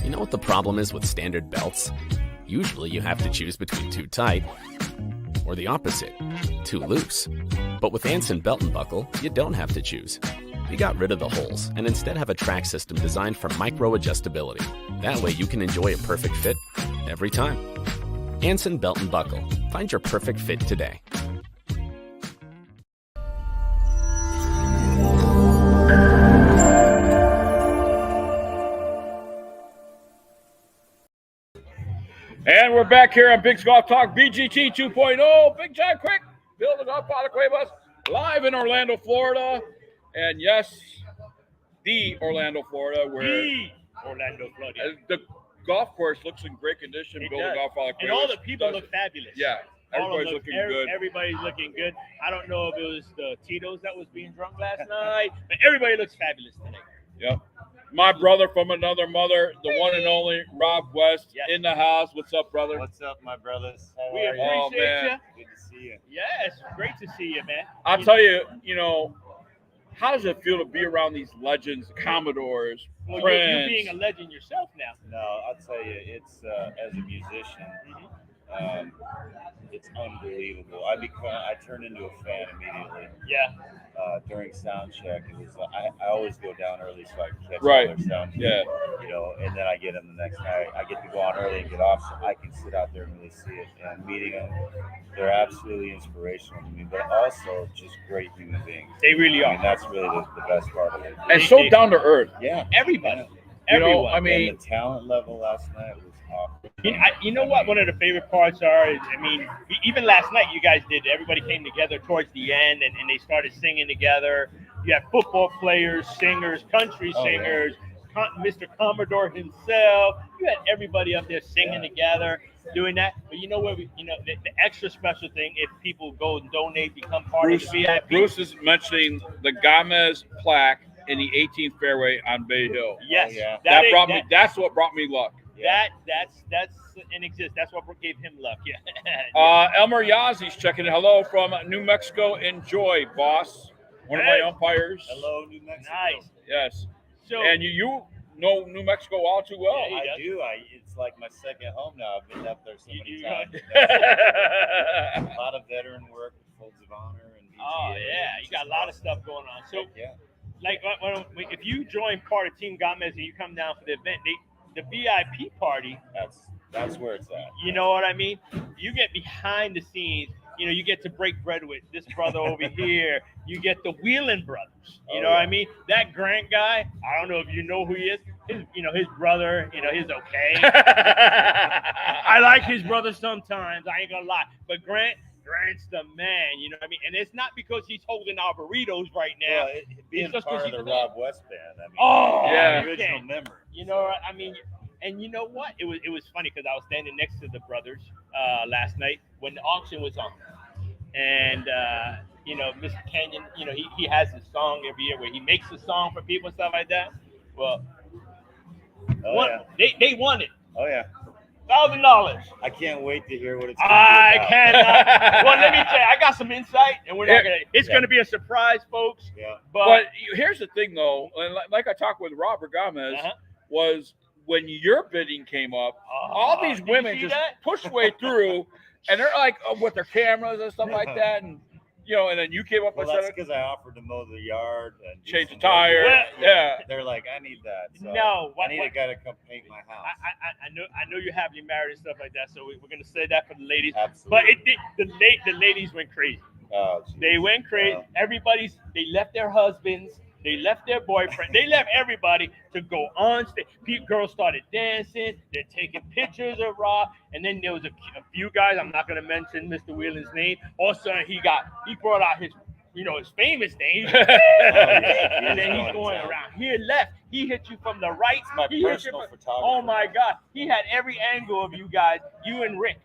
You know what the problem is with standard belts? Usually you have to choose between too tight or the opposite, too loose. But with Anson Belt and Buckle, you don't have to choose. We got rid of the holes and instead have a track system designed for micro adjustability. That way you can enjoy a perfect fit every time. Anson Belt and Buckle. Find your perfect fit today. And we're back here on Big's Golf Talk, BGT 2.0. Big John Quick, Bill the Golf Pilot Cuevas, live in Orlando, Florida. And yes, the Orlando, Florida, where the golf course looks in great condition. Bill the Golf Pilot And Cuevas all the people look fabulous. Yeah, everybody's looking good. Everybody's looking good. I don't know if it was the Tito's that was being drunk last night, but everybody looks fabulous tonight. Yep. My brother from another mother, the one and only Rob West, in the house. What's up, brother? What's up, my brothers? We appreciate you. Good to see you. Yes, great to see you, man. I'll tell you, how does it feel to be around these legends, Commodores, Well, Prince? you're being a legend yourself now. No, I'll tell you, it's as a musician, it's unbelievable. I turned into a fan immediately. Yeah. During sound check, it was I always go down early so I can catch Right. all their sound check. Yeah. And then I get them the next night. I get to go on early and get off so I can sit out there and really see it. And meeting them, they're absolutely inspirational to me, but also just great human beings. They really are. I mean, that's really the best part of it. And so down to earth. Yeah. Everybody. Everyone. And the talent level last night was awesome. You know what? One of the favorite parts are, even last night you guys did. Everybody came together towards the end, and they started singing together. You had football players, singers, country singers, Mr. Commodore himself. You had everybody up there singing together, doing that. But you know what? The extra special thing, if people go and donate, become part of the VIP. Bruce is mentioning the Gamez plaque in the 18th fairway on Bay Hill. Yes, That's what brought me luck. That's and exists. That's what gave him luck. Yeah. Elmer Yazzi's checking in. Hello from New Mexico. Enjoy, boss. One of my umpires. Hello, New Mexico. Nice. Yes. So, and you know New Mexico all too well. I do. It's like my second home now. I've been up there so many times. A lot of veteran work with Folds of Honor and VGA. Oh yeah, you got a lot of stuff going on. So yeah. Like if you join part of Team Gamez and you come down for the event, the VIP party. That's where it's at. You know what I mean? You get behind the scenes. You get to break bread with this brother over here. You get the Wheelan brothers. You know what I mean? That Grant guy. I don't know if you know who he is. His brother. He's okay. I like his brother sometimes. I ain't gonna lie, but Grant's the man, you know what I mean? And it's not because he's holding our burritos right now. Well, being just part of the Rob West band. Original member. And you know what? It was funny because I was standing next to the brothers last night when the auction was on. And, Mr. Canyon, he has his song every year where he makes a song for people and stuff like that. Well, they won it. Oh, yeah. $1,000. I can't wait to hear what it's going to be about. Cannot. Well, let me tell you, I got some insight, and we're not going to. It's going to be a surprise, folks. Yeah. But here's the thing, though, and like I talked with Robert Gamez, was when your bidding came up, all these women just pushed way through, and they're like with their cameras and stuff like that, and and then you came up well, and that's said because I offered to mow the yard and change the tire. Yeah. They're like, I need that. So I need a guy to come paint my house. I know you're happily married and stuff like that, so we're going to say that for the ladies. Absolutely. But the ladies went crazy. Oh, they went crazy. Wow. They left their husbands. They left their boyfriend. They left everybody to go on stage. Girls started dancing. They're taking pictures of Rob. And then there was a few guys. I'm not going to mention Mr. Wheelan's name. All of a sudden, he brought out his famous name. And then he's going around. He left. He hit you from the right. It's my personal photographer. Oh my God. He had every angle of you guys. You and Rick.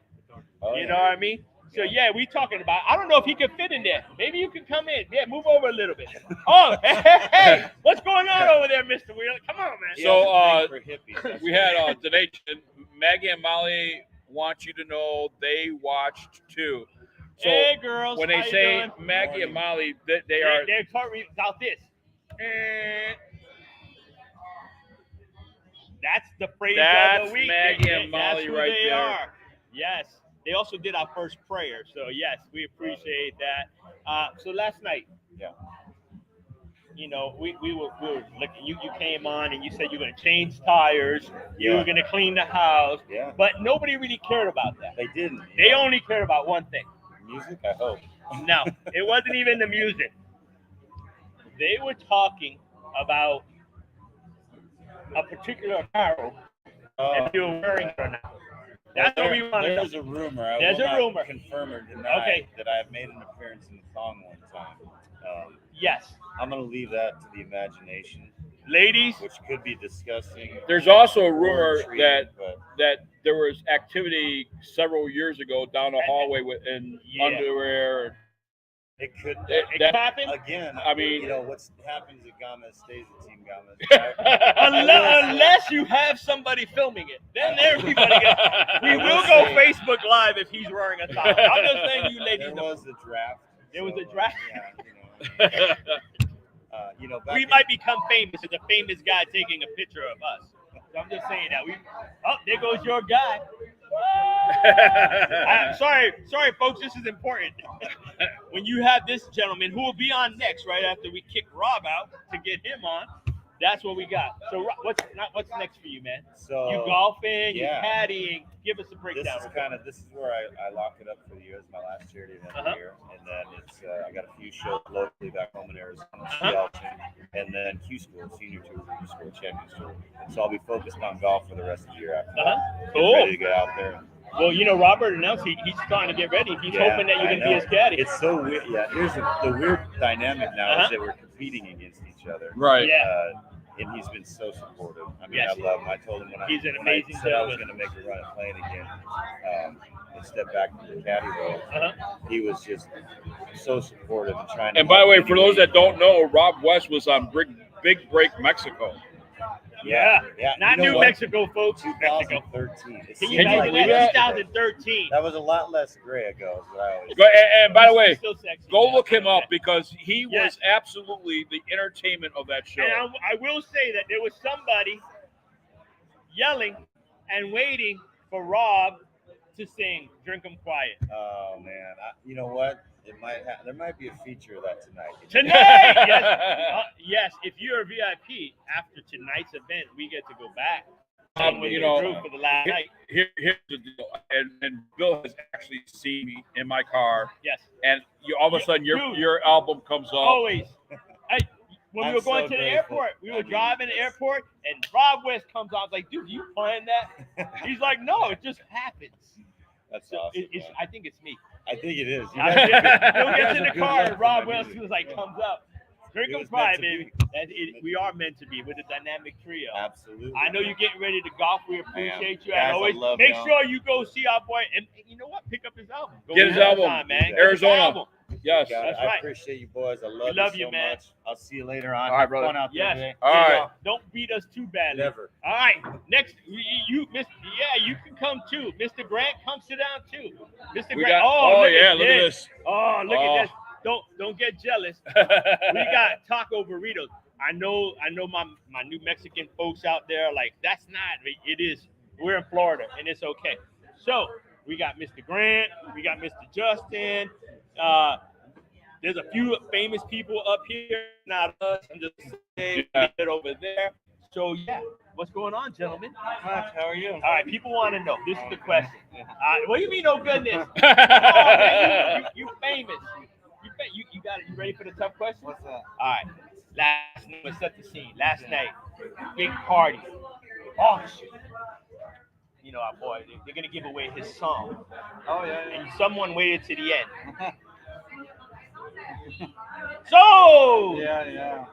You know what I mean? So, we talking about, I don't know if he could fit in there. Maybe you could come in. Yeah, move over a little bit. Oh, hey, what's going on over there, Mr. Wheeler? Come on, man. So, we had a donation. Maggie and Molly want you to know they watched too. So hey, girls. When they say Maggie and Molly, they're talking about this. That's the phrase of the week. Maggie and Molly that's who right they there. Are. Yes. They also did our first prayer. So yes, we appreciate that. So last night, you know, we were looking. You came on and you said you were going to change tires. You were going to clean the house. Yeah. But nobody really cared about that. They didn't. They only cared about one thing. Music, I hope. No, it wasn't even the music. They were talking about a particular apparel, if you're wearing it or not. That's what we want to know. There's a rumor. There's a rumor. Confirm or deny that I have made an appearance in the thong one time. Yes. I'm going to leave that to the imagination. Ladies, which could be disgusting. There's also a rumor that there was activity several years ago down the hallway in underwear. It could happen again. I mean, you know what happens at Gamez stays at Team Gamez. Right? unless you have somebody filming it, then everybody gets. We will go Facebook Live if he's wearing a thong. I'm just saying, you ladies. There was a draft. There was a draft. Yeah, you know, we might become famous as a famous guy taking a picture of us. So I'm just saying that there goes your guy. Sorry, folks. This is important. When you have this gentleman who will be on next, right after we kick Rob out to get him on, that's what we got. So what's next for you, man? So you golfing, you caddying. Give us a breakdown. This is where I lock it up for the year. It's my last charity event of the year, and then it's I got a few shows locally back home in Arizona, and then Q School Senior Tour, Q School Champions Tour. So I'll be focused on golf for the rest of the year after that. Cool. Ready to get out there. Well, you know, Robert announced he's trying to get ready. He's hoping that you're going to be his caddy. It's so weird. Yeah, here's the weird dynamic now is that we're competing against each other. Right. And he's been so supportive. I mean, Yes. I love him. I told him when He's an I amazing said I was gentleman. going to make a run at playing again and step back from the caddy role. He was just so supportive and trying to. And by the way, for those that don't know, Rob West was on Big Break Mexico. Yeah. Not You know New what? Mexico, folks. 2013. It Can you seemed imagine like that? yesterday. 2013. That was a lot less gray ago. Is what I always And by the way, Still sexy. go look him up because he Yes. was absolutely the entertainment of that show. And I will say that there was somebody yelling and waiting for Rob to sing "Drink 'Em Quiet." Oh man, you know what? There might be a feature of that tonight. Tonight, yes. If you're a VIP after tonight's event, we get to go back. You know, for the last night. Here's the deal, and Bill has actually seen me in my car. Yes. And all of a sudden, your album comes up. Always. When we I'm were going so to the grateful. airport, we were driving to the airport, and Rob West comes out. I was like, dude, you playing that? He's like, no, it just happens. That's So awesome. I think it's me. I think it is. You'll get to the car, and Rob West is like, comes up. Drink 'em quiet, baby. We are meant to be with a dynamic trio. Absolutely. I know you're getting ready to golf. We appreciate you. Guys, I And always love make y'all. sure you go see our boy. And you know what? Pick up his album. Go Get his to album, Amazon, man. Get his Arizona. album. Yes. That's I right. appreciate you boys. I love, We love you you, so man. much. I'll see you later on. All right, Have brother. fun out there Yes. today. All right. Don't beat us too badly. Never. All right. Next, you can come too. Mr. Grant, come sit down too. Mr. We Grant. got- look yeah, at look at this. Oh, look Oh. at this. Don't get jealous. We got taco burritos. I know my New Mexican folks out there are like, that's not, it is. We're in Florida and it's okay. So we got Mr. Grant, we got Mr. Justin. There's a few famous people up here, not us. I'm just saying it over there. So yeah, what's going on, gentlemen? How are you? All right, people want to know. This is the question. What do you mean, no goodness? Oh, man, you famous. You got it. You ready for the tough question? What's that? All right. Last night, let's set the scene. Last night, big party. Oh, shit. You know, our boy, they're going to give away his song. Oh, yeah. And someone waited to the end. So, Yeah.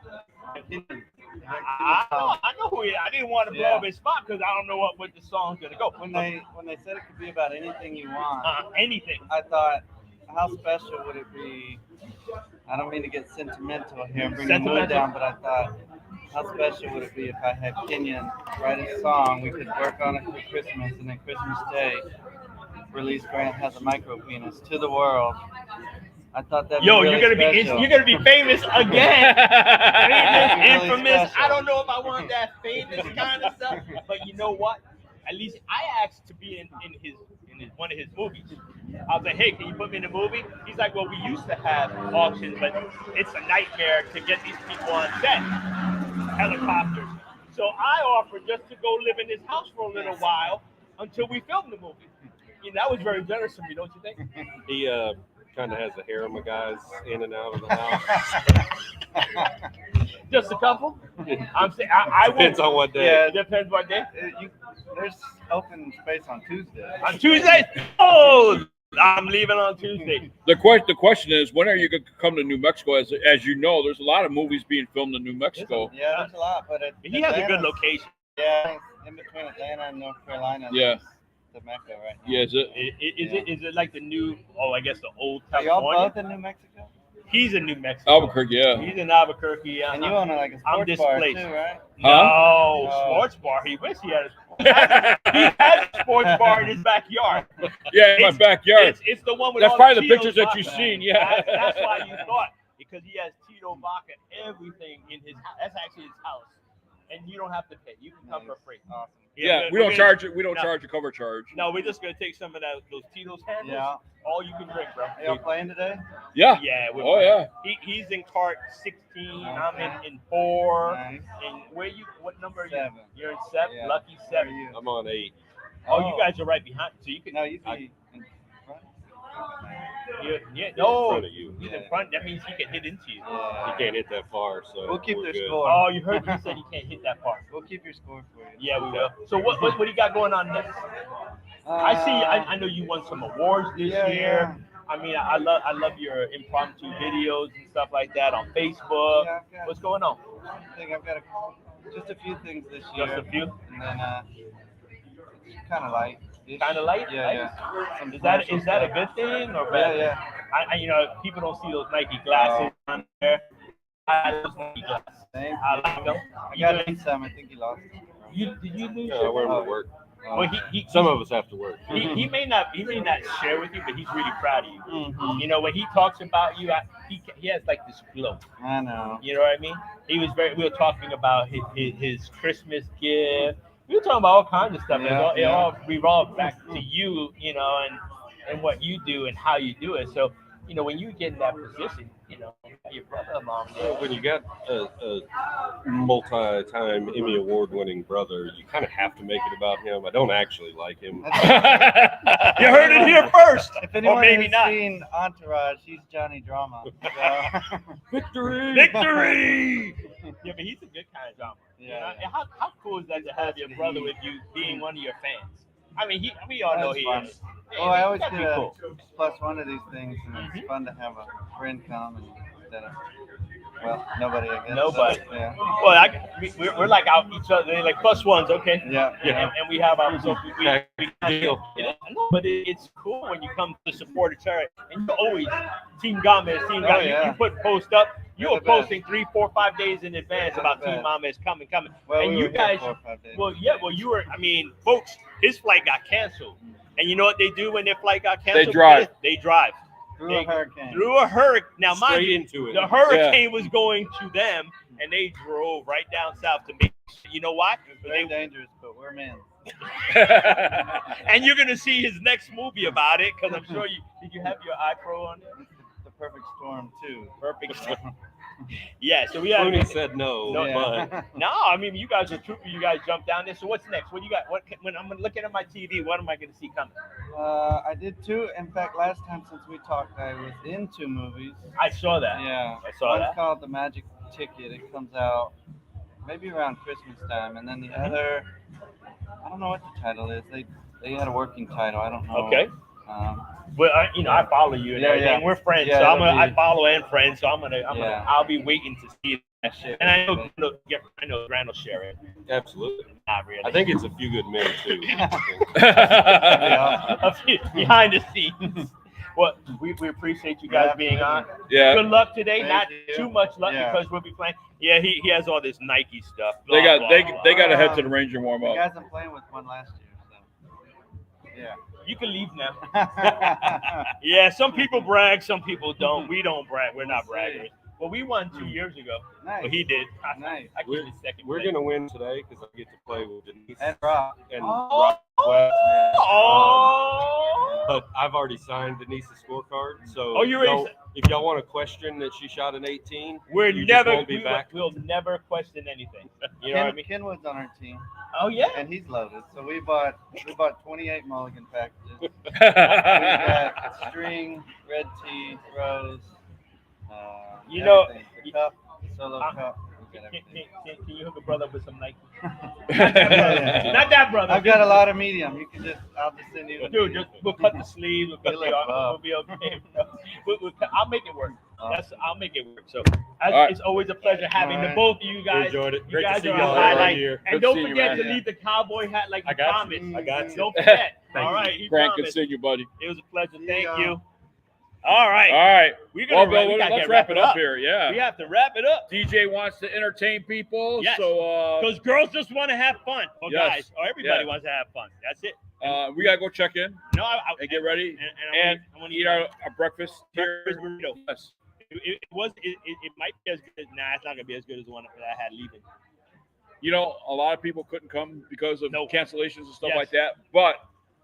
I know who he is. I didn't want to blow up his spot because I don't know what the song's going to go. When they said it could be about anything you want, anything. I thought, how special would it be? I don't mean to get sentimental here and bring the mood down, but I thought, how special would it be if I had Kenyon write a song? We could work on it for Christmas, and then Christmas Day, release Grant Has a Micro Penis to the world. I thought that. Yo, really you're gonna be famous again. Famous, Really infamous. special. I don't know if I want that famous kind of stuff, but you know what? At least I asked to be in one of his movies. I was like, hey, can you put me in a movie? He's like, well, we used to have auctions, but it's a nightmare to get these people on set, helicopters. So I offered just to go live in his house for a little while until we filmed the movie. That was very generous of me, don't you think? He kind of has a harem of guys in and out of the house. Just a couple? I'm saying I depends on what day. Yeah, it depends what day. There's open space on Tuesday. On Tuesday? Oh, I'm leaving on Tuesday. The question is, when are you going to come to New Mexico? As you know, there's a lot of movies being filmed in New Mexico. Yeah, there's a lot, but he has a good location. Yeah, in between Atlanta and North Carolina. Yeah. The Mecca right now. Yeah, is it like the new? Oh, I guess the old Are y'all California. both in New Mexico? He's in New Mexico. Albuquerque, yeah. He's in Albuquerque, yeah. And you own like a I'm sports bar displaced. too, right? No, sports bar. He wish he had he has a sports bar in his backyard. Yeah, in my backyard. It's the one with That's all probably the Tito's pictures that vodka. you've seen, yeah. That's why you thought, because he has Tito vodka, everything in his house. That's actually his house. And you don't have to pay. You can come for free. Awesome. Yeah, we don't charge it. We don't charge a cover charge. No, we're just gonna take some of those Tito's handles. Yeah. All you can drink, bro. Are y'all playing today? Yeah. Yeah. Oh, yeah. He's in cart 16. I'm in 4. Nice. And what number are you? 7. You're in 7. Yeah. Lucky 7. I'm on 8. Oh, you guys are right behind. So you can. No, you can be in front. No, in front of you. he's in front. That means he can hit into you. He can't hit that far, so We'll keep we're their good. score. Oh, you heard me said he can't hit that far. We'll keep your score for you. Yeah, we will. So what do you got going on next? I see. I know you won some awards this year. Yeah. I mean, I love your impromptu videos and stuff like that on Facebook. Yeah, What's going on? I think I've got just a few things this year. Just a few. And then it's kind of light. Kind of light. Yeah, Some yeah. Is that a good thing or bad? Yeah. I people don't see those Nike glasses on there. I love Nike glasses. I like them. I got in some. I think he lost them. Did you lose? I wear them to work. Well, Some of us have to work. he may not share with you, but he's really proud of you. Mm-hmm. You know, when he talks about you, he has like this glow. I know. You know what I mean? We were talking about his Christmas gift. We were talking about all kinds of stuff. It all revolved back to you, you know, and what you do and how you do it. So, you know, when you get in that position, you know, your brother, mom. When you got a multi-time Emmy Award-winning brother, you kind of have to make it about him. I don't actually like him. You heard it here first. If anyone or maybe has not. seen Entourage, he's Johnny Drama. So. Victory! Victory! Yeah, but he's a good kind of drama. Yeah. You know? How cool is that to have your brother with you being one of your fans? I mean, we all know he is. Oh, I always That'd get be a cool. +1 of these things, and it's fun to have a friend come and instead of, well, nobody, I guess. Nobody. So, yeah. Well, we're like out each other. They're like +1s, okay? Yeah. And we have our so but it's cool when you come to support each other. And you're always Team Gamez, Team Gamez. yeah. You put post up. You They're were the best. posting 3, 4, 5 days in advance They're about the Team best. Gamez coming. Well, and we you were here guys, 4 or 5 days. well, you were. I mean, folks, his flight got canceled. And you know what they do when their flight got canceled? They drive. They drive. Through a hurricane. Through a hurricane. Now, mind Straight you, into it. the hurricane was going to them, and they drove right down south to make. You know why? It's very dangerous, but we're men. And you're gonna see his next movie about it, because I'm sure did you have your iPro on it? The Perfect Storm, too. Perfect Storm. Yeah, so we had. Clooney said no, but No, I mean you guys are trooper. You guys jumped down there. So what's next? What do you got? When I'm looking at my TV, what am I gonna see coming? I did 2. In fact, last time since we talked, I was in 2 movies. I saw that. Yeah. I saw One's that. called The Magic Ticket. It comes out maybe around Christmas time. And then the other, I don't know what the title is. They had a working title. I don't know. Okay. Well, I follow you and everything. Yeah. We're friends, Yeah, so it'll I follow and friends. So Yeah. I'll be waiting to see that shit. And I know Grant will share it. absolutely. Not really. I think it's A Few Good Men too. A few behind the scenes. Well, we appreciate you guys being on. Yeah. Good luck today. Thank Not you. too much luck Yeah. because we'll be playing. Yeah, he has all this Nike stuff. They blah, got blah, they blah. got to head to the range and warm The up. guys I'm playing with won last year, so. Yeah. You can leave now. Yeah, some people brag, some people don't. We don't brag. We're not braggers. Well, we won 2 years ago. Nice. Well, he did. Nice. I came in second. We're place. gonna win today because I get to play with Denise And Rob. and Oh. Rob West. Oh. But I've already signed Denise's scorecard, so Oh, you already if y'all want to question that she shot an 18, you just won't be back. We'll never question anything. You know what I mean? Kenwood's on our team. Oh yeah, and he's loaded. So we bought 28 mulligan packages. We got string, red tea, throws. The cup, solo cup. Can you hook a brother up with some Nike? Yeah. Not that brother. I've got a lot of medium. I'll just send you. Dude, we'll cut the sleeve. We'll be okay. I'll make it work. I'll make it work. So it's always a pleasure having the both of you guys. Enjoyed it. You Great guys to see are y'all a highlight. here. And don't forget to leave the cowboy hat like you promised. I got you. Don't forget. All right. Frank, good seeing you, buddy. It was a pleasure. Thank you. All right. All right. Let's wrap it up here. Yeah. We have to wrap it up. DJ wants to entertain people. Yes. So because girls just want to have fun. Or yes. guys. Or everybody wants to have fun. That's it. We gotta go check in. No, and get ready. And I want to eat our breakfast here. Burrito. Yes. It might be as good. Nah, it's not gonna be as good as the one that I had leaving. You know, a lot of people couldn't come because of cancellations and stuff like that. But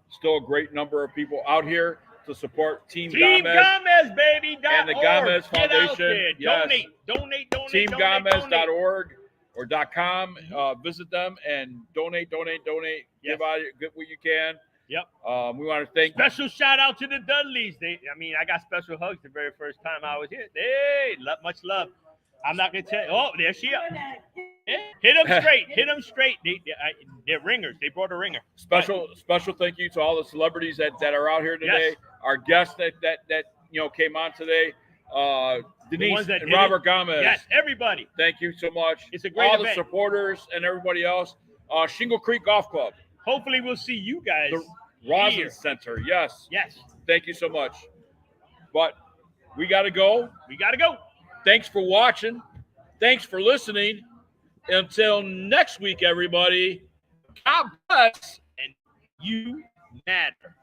still a great number of people out here to support Team Gamez, baby. And the Gamez Foundation. Yes. Donate. TeamGamez.org or .com. Visit them and donate. Yes. Give what you can. Yep. We want to thank. Special shout out to the Dudleys. I got special hugs the very first time I was here. Hey, much love. I'm not gonna tell you. Oh, there she is. Hit them straight. Hit them straight. They're ringers. They brought a ringer. Special thank you to all the celebrities that are out here today. Yes. Our guests that came on today. Denise and Robert Gamez. Yes, everybody. Thank you so much. It's a great all event. The supporters and everybody else. Shingle Creek Golf Club. Hopefully we'll see you guys. The Rosin Center. Yes. Yes. Thank you so much. But we got to go. Thanks for watching. Thanks for listening. Until next week, everybody. God bless. And you matter.